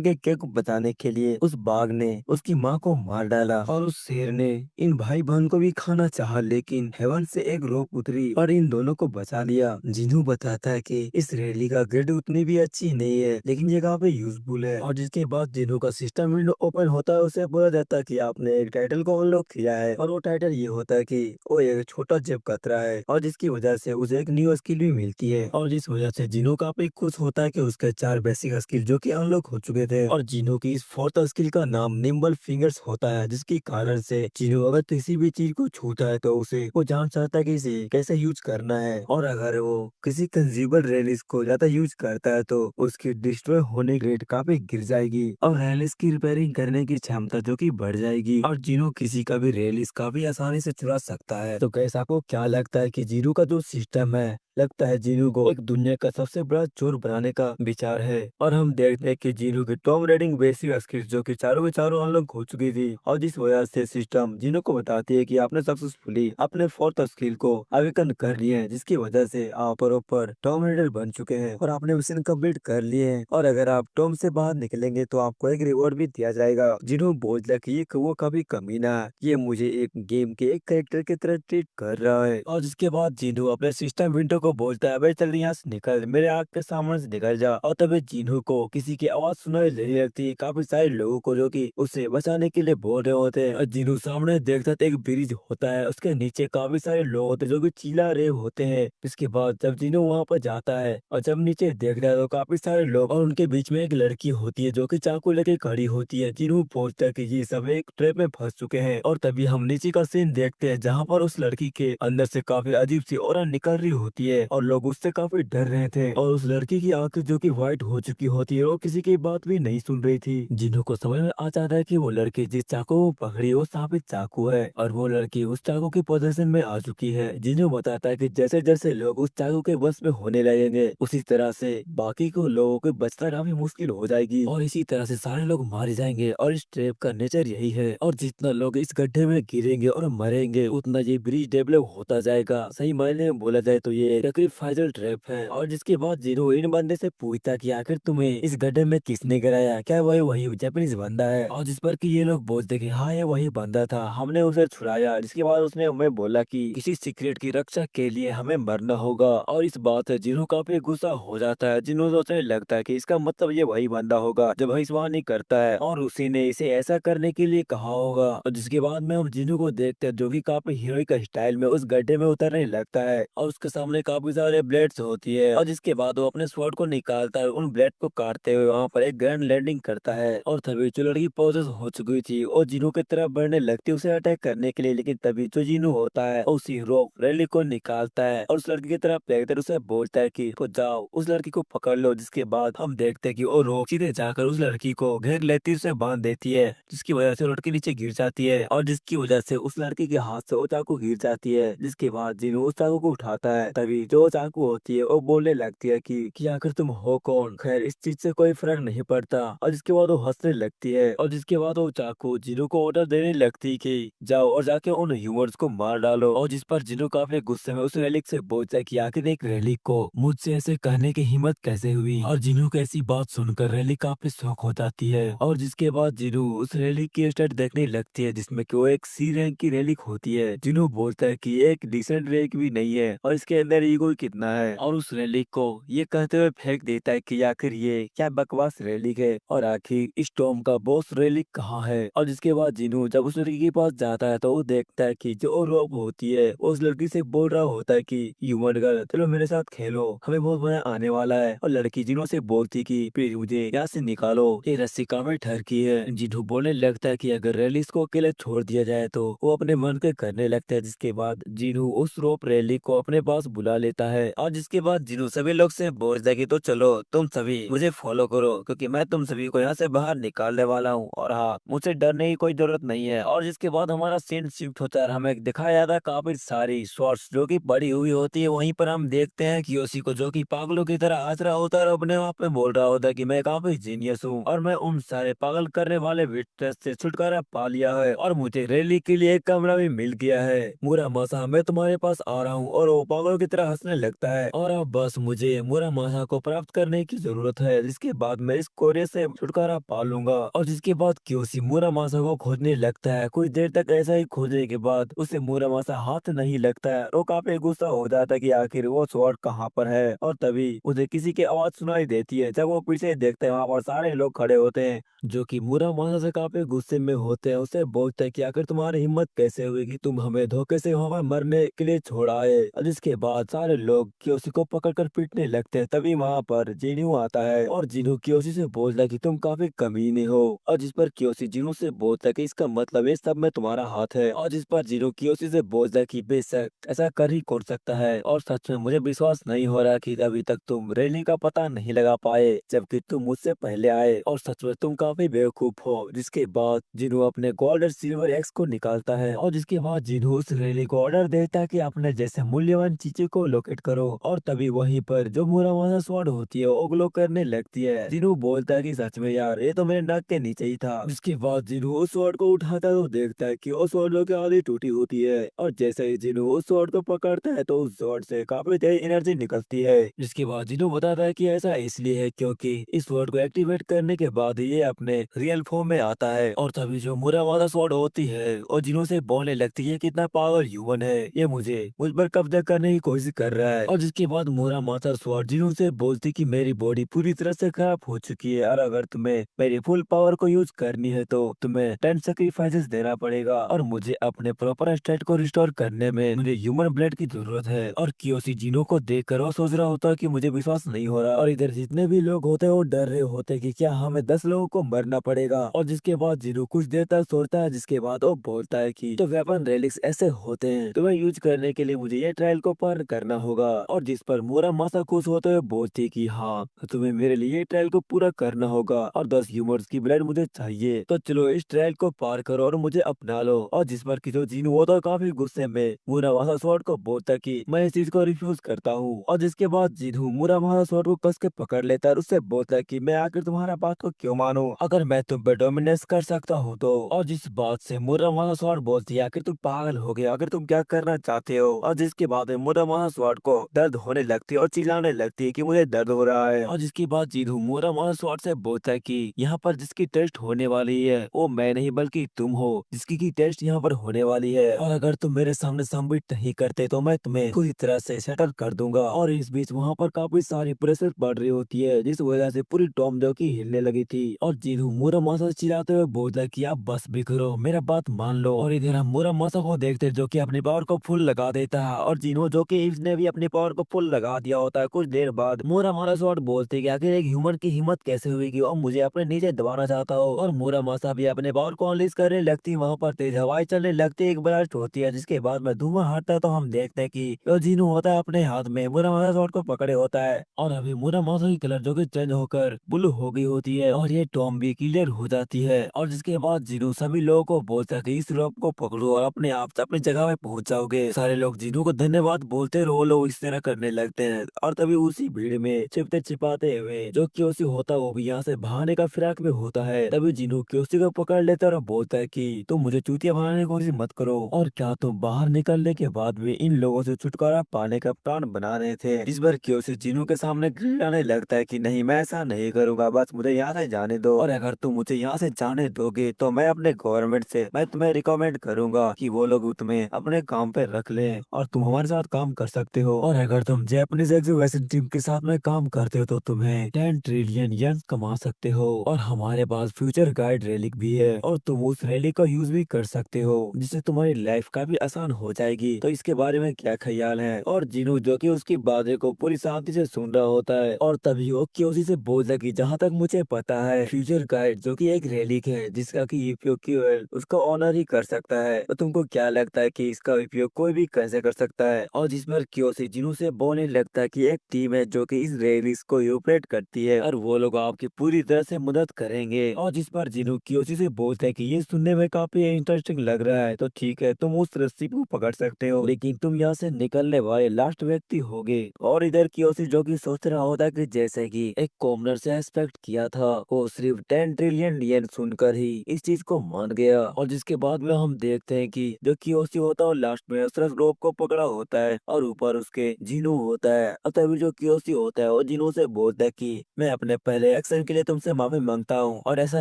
[SPEAKER 1] के केक को बचाने के लिए उस बाघ ने उसकी माँ को मार डाला और उस शेर ने इन भाई बहन को भी खाना चाहा, लेकिन हेवन से एक रोक उतरी और इन दोनों को बचा लिया। जिन्हों बताता है कि इस रैली का ग्रिड उतनी भी अच्छी नहीं है, लेकिन ये काफी यूजफुल है। और जिसके बाद जिन्हों का सिस्टम विंडो ओपन होता है उसे बोला जाता है कि आपने एक टाइटल को अनलॉक किया है और वो टाइटल ये होता है कि वो एक छोटा जेब कतरा है और जिसकी वजह से उसे एक न्यू स्किल भी मिलती है और जिस वजह से जिनो काफी खुश होता है कि उसके 4 बेसिक स्किल जो कि अनलॉक हो चुके थे और जिनो की इस फोर्थ स्किल का नाम निम्बल फिंगर्स होता है, जिसके कारण से जिनो अगर किसी भी चीज को छूता है तो उसे वो जान सकता है कि इसे कैसे यूज करना है और अगर वो किसी कंज्यूमर रेलिस को ज्यादा यूज करता है तो उसकी डिस्ट्रॉय होने की रेट काफी गिर जाएगी और रेलिस की रिपेयरिंग करने की क्षमता जो कि बढ़ जाएगी और जिनो किसी का भी रेलिस काफी आसानी से चुरा सकता है। तो कैसे आपको क्या लगता है कि जीरो का जो सिस्टम है, लगता है जीनू को एक दुनिया का सबसे बड़ा चोर बनाने का विचार है और हम देखते हैं कि जीनू की टॉप रेटिंग बेसिक स्किल्स जो कि चारों के चारों अनलॉक हो चुकी थी और जिस वजह से सिस्टम जीनू को बताती है कि आपने सक्सेसफुली अपने फोर्थ स्किल को आवेदन कर लिए हैं, जिसकी वजह से आप प्रॉपर टॉप रेडर बन चुके हैं और आपने मिशन कंप्लीट कर लिए हैं और अगर आप टॉम से बाहर निकलेंगे तो आपको एक रिवॉर्ड भी दिया जाएगा। जीनू बोलता है कि ये वो कभी कमीना है, ये मुझे एक गेम के एक कैरेक्टर की तरह ट्रीट कर रहा है और जिसके बाद जीनू अपने सिस्टम विंडो को बोलता है भाई चल यहाँ से निकल, मेरे आग के सामने से निकल जा। और तभी जीनू को किसी की आवाज सुनाई देने लगती है, काफी सारे लोगों को जो कि उसे बचाने के लिए बोल रहे होते हैं और जीनू सामने देखता है एक ब्रिज होता है, उसके नीचे काफी सारे लोग होते हैं जो कि चिल्ला रहे होते हैं। इसके बाद जब जीनू वहां पर जाता है और जब नीचे देखता है तो काफी सारे लोग और उनके बीच में एक लड़की होती है जो कि चाकू लेके खड़ी होती है। जीनू पूछता है कि ये सब एक ट्रैप में फंस चुके हैं और तभी हम नीचे का सीन देखते हैं जहाँ पर उस लड़की के अंदर से काफी अजीब सी ऑरा निकल रही होती है और लोग उससे काफी डर रहे थे और उस लड़की की आंखें जो कि व्हाइट हो चुकी होती है और किसी की बात भी नहीं सुन रही थी। जिन्हों को समझ में आ जाता है कि वो लड़की जिस चाकू को पकड़ी वो साबित चाकू है और वो लड़की उस चाकू की पोजीशन में आ चुकी है। जिन्हों बताता है कि जैसे जैसे लोग उस चाकू के वश में होने लगेंगे उसी तरह से बाकी को लोगों को बचना काफी मुश्किल हो जाएगी और इसी तरह से सारे लोग मारे जाएंगे और इस ट्रैप का नेचर यही है और जितना लोग इस गड्ढे में गिरेंगे और मरेंगे उतना ये ब्रिज डेवलप होता जाएगा। सही मायने में बोला जाए तो ये तकरीब फाइजल ट्रैप है और जिसके बाद जीरो इन बंदे से पूछता कि आखिर तुम्हें इस गड्ढे में किसने गिराया, क्या वही वही जापानीज बंदा है और जिस पर कि ये लोग बोलते कि हाँ ये वही बंदा था, हमने उसे छुड़ाया। जिसके बाद उसने हमें बोला कि किसी सीक्रेट की रक्षा के लिए हमें मरना होगा और इस बात से जिन्हों काफी गुस्सा हो जाता है। जिन्हों सोचने लगता है कि इसका मतलब ये वही बंदा होगा जो भविष्यवाणी करता है और उसी ने इसे ऐसा करने के लिए कहा होगा और जिसके बाद में हम जिन्हों को देखते हैं जो कि काफी हीरोइक स्टाइल में उस गड्ढे में उतरने लगता है और उसके सामने काफी सारे ब्लेड्स होती है और जिसके बाद वो अपने स्वॉर्ड को निकालता है, उन ब्लेड को काटते हुए वहाँ पर एक ग्रैंड लैंडिंग करता है और तभी जो लड़की पॉजेस हो चुकी थी और जिन्हों की तरफ बढ़ने लगती है उसे अटैक करने के लिए, लेकिन तभी जो जिन्हों होता है उसी रोक रैली को निकालता है और उस लड़की की तरफ देखकर उसे बोलता है कि तो जाओ उस लड़की को पकड़ लो। जिसके बाद हम देखते हैं कि वो रोक सीधे जाकर उस लड़की को घेर लेती उसे बांध देती है, जिसकी वजह से लड़की नीचे गिर जाती है और जिसकी वजह से उस लड़की के हाथ से वो चाकू गिर जाती है। जिसके बाद जिन्हों उस चाकू को उठाता है तभी जो चाकू होती है वो बोलने लगती है कि आखिर तुम हो कौन, खैर इस चीज से कोई फर्क नहीं पड़ता और जिसके बाद वो हंसने लगती है और जिसके बाद वो चाकू जिन्हों को ऑर्डर देने लगती कि जाओ और जाके उन ह्यूमंस को मार डालो और जिस पर जिन्हों काफी गुस्से में उस रेलिक से बोलता है कि आखिर एक रेलिक को मुझसे ऐसे कहने की हिम्मत कैसे हुई और जिन्हों की ऐसी बात सुनकर रेलिक काफी शौक हो जाती है और जिसके बाद जिन्हों उस रेलिक की स्टेट देखने लगती है जिसमें कि वो एक सी रैंक की रेलिक होती है। जिन्हों बोलता है कि एक डिसेंट रैंक भी नहीं है और इसके अंदर ईगो कितना है और उस रेलिक को ये कहते हुए फेंक देता है कि आखिर ये क्या बकवास रेलिक है और आखिर इस टॉम का बॉस रेलिक कहाँ है। और जिसके बाद जिन्हों जब उस लड़की के पास जाता है तो वो देखता है कि जो रोब होती है वो उस लड़की से बोल रहा होता है कि ह्यूमन गर्ल चलो मेरे साथ खेलो, हमें बहुत मजा आने वाला है और लड़की जिन्हों से बोलती कि प्लीज मुझे यहाँ से निकालो, ये रस्सी काफी ठर की है। जिन्हों बोलने लगता है कि अगर रेलिस को अकेले छोड़ दिया जाए तो वो अपने मन के करने लगता है। जिसके बाद जिन्हों उस रोप रैली को अपने पास बुला लेता है और जिसके बाद जिन्हों सभी लोग से बोलता है कि तो चलो तुम सभी मुझे फॉलो करो क्योंकि मैं तुम सभी को यहाँ से बाहर निकालने वाला हूँ और हाँ मुझसे डरने की कोई जरूरत नहीं है। और जिसके बाद हमारा सीन शिफ्ट होता है, हमें दिखाया जाता है काफी सारी शॉर्ट्स जो कि बड़ी हुई होती है। वहीं पर हम देखते हैं कि योशी को जो कि पागलों की तरह हंस रहा होता है और अपने आप में बोल रहा होता है कि मैं काफी जीनियस हूँ और मैं उन सारे पागल करने वाले विट्रेस से छुटकारा पा लिया है और मुझे रैली के लिए एक कमरा भी मिल गया है। मुरा मसा मैं तुम्हारे पास आ रहा हूँ और वो पागलों की तरह हंसने लगता है और अब बस मुझे मुरामासा को प्राप्त करने की जरूरत है, जिसके बाद मैं इस कोरे से छुटकारा पा लूंगा। और जिसके बाद क्योसी मुरामासा को खोजने लगता है। कुछ देर तक ऐसा ही खोजने के बाद उसे मुरामासा हाथ नहीं लगता है। वो काफी गुस्सा हो जाता है कि आखिर वो स्वॉर्ड कहाँ पर है। और तभी उसे किसी की आवाज सुनाई देती है। जब वो पीछे देखते हैं, वहाँ पर सारे लोग खड़े होते हैं जो कि मुरामासा से काफी गुस्से में होते हैं। उसे बोलते हैं कि आखिर तुम्हारी हिम्मत कैसे हुई कि तुम हमें धोखे से वहाँ पर मरने के लिए छोड़ाए। और जिसके बाद सारे लोग क्योसी को पकड़कर पीटने लगते हैं। तभी वहाँ पर जिन्हू आता है और जिन्हू क्योसी से बोलता है कि तुम काफी कमीने हो। और जिस पर क्योसी जिन्हू से बोलता है कि इसका मतलब ये सब में तुम्हारा हाथ है। और जिस पर जिन्हू क्योसी से बोलता है कि बेशक ऐसा कर ही कौन सकता है, और सच में मुझे विश्वास नहीं हो रहा कि अभी तक तुम रेलिंग का पता नहीं लगा पाए, जबकि तुम मुझसे पहले आए, और सच में तुम काफी बेवकूफ हो। जिसके बाद जिन्हू अपने गोल्ड और सिल्वर एक्स को निकालता है और जिसके बाद जिन्हू उस रेलिंग को ऑर्डर देता है कि अपने जैसे मूल्यवान चीजों को लोकेट करो। और तभी वहीं पर जो मुरामासा स्वॉर्ड होती है वो ग्लो करने लगती है। जिन्हू बोलता है कि सच में यार ये तो मेरे नाक के नीचे ही था। जिसके बाद जिन्हू उस स्वॉर्ड को उठाता है तो देखता है कि उस स्वॉर्ड की आधी टूटी होती है। और जैसे ही जिन्हू उस स्वॉर्ड को पकड़ता है तो उस स्वॉर्ड से काफी तेज एनर्जी निकलती है। जिसके बाद जिन्हू बताता है कि ऐसा इसलिए है क्योंकि इस स्वॉर्ड को एक्टिवेट करने के बाद ये अपने रियल फॉर्म में आता है। और तभी जो मुरामासा स्वॉर्ड होती है और जिन्हों से बोलने लगती है कितना पावर ह्यूमन है, ये मुझ पर कब्जा करने की कोशिश कर रहा है। और जिसके बाद मुरामासा स्वॉर्ड जिन्हों से बोलती कि मेरी बॉडी पूरी तरह से खराब हो चुकी है और अगर तुम्हें मेरी फुल पावर को यूज करनी है तो तुम्हें 10 सेक्रीफाइसेस देना पड़ेगा, और मुझे अपने प्रॉपर स्टेट को रिस्टोर करने में मुझे ह्यूमन ब्लड की जरूरत है। और कियोसी जिनो को देखकर वो सोच रहा होता है कि मुझे विश्वास नहीं हो रहा, और इधर जितने भी लोग होते हैं वो डर रहे होते हैं कि क्या हमें 10 लोगों को मरना पड़ेगा। और जिसके बाद जिनो कुछ देर तक सोचता है, जिसके बाद वो बोलता है कि तो वेपन रेलिक्स ऐसे होते हैं, तुम्हें यूज करने के लिए मुझे ये ट्रायल को पार करना होगा। और जिस पर मुरामासा खुश होते हुए बोलती कि हाँ, तुम्हें मेरे लिए ये ट्रायल को पूरा करना होगा और 10 ह्यूमर्स की ब्लड मुझे चाहिए, तो चलो इस ट्रायल को पार करो और मुझे अपना लो। और जिस पर किसी जिनो होता है काफी गुस्से में मुरामासा स्वॉर्ड को बोलता है कि मैं इस चीज को रिफ्यूज करता हूँ। और जिसके बाद जिन्हू मुरामासा स्वॉर्ड को कस के पकड़ लेता है और उससे बोलता है कि मैं आखिर तुम्हारा बात को क्यों मानूं अगर मैं तुम पे डोमिनेंस कर सकता हूँ तो। और जिस बात से मुरामासा स्वॉर्ड बोलती है आखिर तुम पागल हो गया, आखिर तुम क्या करना चाहते हो। और जिसके बाद मुरामासा स्वॉर्ड को दर्द होने लगती है और चिल्लाने लगती है कि मुझे दर्द हो रहा है। और जिसके बाद जिन्हू मुरामासा स्वॉर्ड से बोलता है कि यहाँ पर जिसकी टेस्ट होने वाली है वो मैं नहीं बल्कि तुम हो, जिसकी की टेस्ट यहाँ पर होने वाली है, और अगर तुम मेरे सामने सबमिट नहीं करते तो मैं तुम्हें पूरी तरह से सेटल कर दूंगा। और इस बीच वहाँ पर काफी सारी प्रेशर बढ़ रही होती है जिस वजह से पूरी टॉम की हिलने लगी थी। और जिन्हू मुरामासा चिल्लाते हुए बोलता है कि आप बस भी करो, मेरा बात मान लो। और इधर हम मुरामासा को देखते हैं जो कि अपनी पावर को फुल लगा देता है, और जिन्हू जो कि इसने भी अपनी पावर को फुल लगा दिया होता है। कुछ देर बाद मुरामासा स्वॉर्ड बोलते हैं कि आखिर एक ह्यूमन की हिम्मत कैसे हुई कि वो मुझे अपने नीचे दबाना चाहता हो। और मुरामासा भी अपने पावर को अनलीज करने लगती है। वहाँ पर तेज हवाएं चलने लगती है, एक ब्लास्ट होती है जिसके बाद में धुआं हटता है तो हम देखते हैं कि जो जिन्हू होता है अपने हाथ में मुरामासा स्वॉर्ड को पकड़े होता है। और अभी मुरामासा की कलर जो कि चेंज होकर ब्लू हो गई होती है और ये टॉम भी क्लियर हो जाती है। और जिसके बाद जिन्हू सभी लोगों को बोलता है कि इस रोप को पकड़ो और अपने आप से अपनी जगह पे पहुंच जाओगे। सारे लोग जिन्हू को धन्यवाद बोलते रहो, लोग इस तरह करने लगते हैं। और तभी उसी भीड़ में छिपते छिपाते हुए जो क्योसी होता है वो भी यहाँ से भागने का फिराक में होता है। तभी जिन्हू क्योसी को पकड़ लेता है और बोलता है कि तुम मुझे चूतिया बनाने की कोशिश मत करो, और क्या तुम बाहर निकलने के बाद भी इन लोगों से छुटकारा पाने का प्लान बना रहे थे। इस बार क्योसी जिन्हू के सामने गिड़गिड़ाने लगता है कि नहीं, मैं ऐसा नहीं करूंगा, बस मुझे यहाँ से जाने दो, और अगर तुम मुझे यहाँ से जाने दोगे तो मैं अपने गवर्नमेंट से मैं तुम्हें रिकमेंड करूंगा कि वो लोग तुम्हें अपने काम पे रख ले और तुम हमारे साथ काम कर सकते हो। और अगर तुम जैपनीज एक्सकैवेशन टीम के साथ में काम करते हो तो तुम्हें 10 ट्रिलियन यन कमा सकते हो, और हमारे पास फ्यूचर गाइड रेलिक भी है और तुम उस रेलिक का यूज भी कर सकते हो जिससे तुम्हारी लाइफ काफी आसान हो जाएगी। तो इसके बारे में क्या ख्याल है। और जिन्हू जो कि उसकी बातें को पूरी शांति से सुन रहा होता है, और तभी वो क्योसी से बोलता है कि जहाँ तक मुझे पता है फ्यूचर गाइड जो कि एक रेलिक है जिसका कि उपयोग केवल उसका ऑनर ही कर सकता है, तो तुमको क्या लगता है कि इसका उपयोग कोई भी कैसे कर सकता है। और जिस पर क्योसी जिन्हू से बोलने लगता है कि एक टीम है जो कि इस रेलिक्स को ऑपरेट करती है और वो लोग आपकी पूरी तरह से मदद करेंगे। और जिस पर जिन्हू क्योसी से बोलते हैं कि ये सुनने में काफी इंटरेस्टिंग लग रहा है, तो ठीक है, तुम उस रस्सी को पकड़ सकते हो लेकिन तुम यहाँ से निकलने वाले लास्ट व्यक्ति होगे। और इधर क्योसी जो कि सोच रहा होता है कि जैसे कि एक कॉमनर से एक्सपेक्ट किया था, वो सिर्फ 10 ट्रिलियन येन सुनकर ही इस चीज को मान गया। और जिसके बाद में हम देखते हैं कि जो क्योसी होता है लास्ट में सिर्फ रोप को पकड़ा होता है और ऊपर उसके जिनू होता है। और तभी जो कियोशी होता है वो जिनू से बोलता है कि मैं अपने पहले एक्शन के लिए तुमसे माफी मांगता हूँ, और ऐसा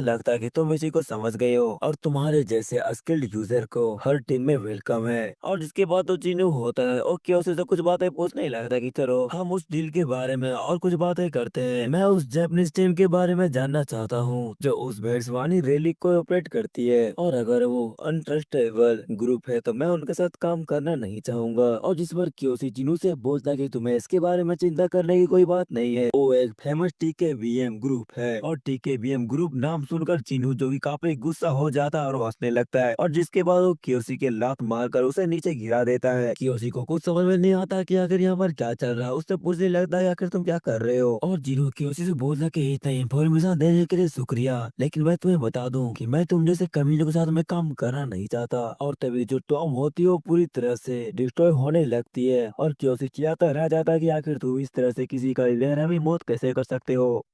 [SPEAKER 1] लगता है कि तुम इसी को समझ गए हो और तुम्हारे जैसे स्किल्ड यूजर को हर टीम में वेलकम है। और जिसके बाद तो जिनू होता है और कियोशी से कुछ बातें पूछने ही लगता है कि चलो हम उस डील के बारे में और कुछ बातें करते हैं। मैं उस जापानीज टीम के बारे में जानना चाहता हूँ जो उस भविष्यवाणी रैली को ऑपरेट करती है, और अगर वो अनट्रस्टेबल ग्रुप है तो मैं उनके साथ काम करना नहीं चाहूंगा। और जिस पर कियोशी जिनू से बोलता है कि तुम्हें इसके बारे में चिंता करने की कोई बात नहीं है, वो एक फेमस टीकेबीएम ग्रुप है। और टीकेबीएम ग्रुप नाम सुनकर जिनू जो कि काफी गुस्सा हो जाता है और वो हंसने लगता है, और जिसके बाद वो कियोशी के लात मारकर उसे नीचे गिरा देता है। कियोशी को कुछ समझ में नहीं आता कि आखिर यहाँ पर क्या चल रहा है। उससे पूछने लगता है आखिर तुम क्या कर रहे हो, और जिनू कियोशी से बोलता है कि इतना इन्फॉर्मेशन देने के लिए शुक्रिया, लेकिन मैं तुम्हें बता दूं कि मैं तुम जैसे कमीनों के साथ में काम करना नहीं चाहता। और तभी जो टॉम होती है वो पूरी तरह से डिस्ट्रॉय होने लगती है, और कियोशी चिल्लाता रह जाता है कि आखिर तू इस तरह से किसी का लेना भी मौत कैसे कर सकते हो।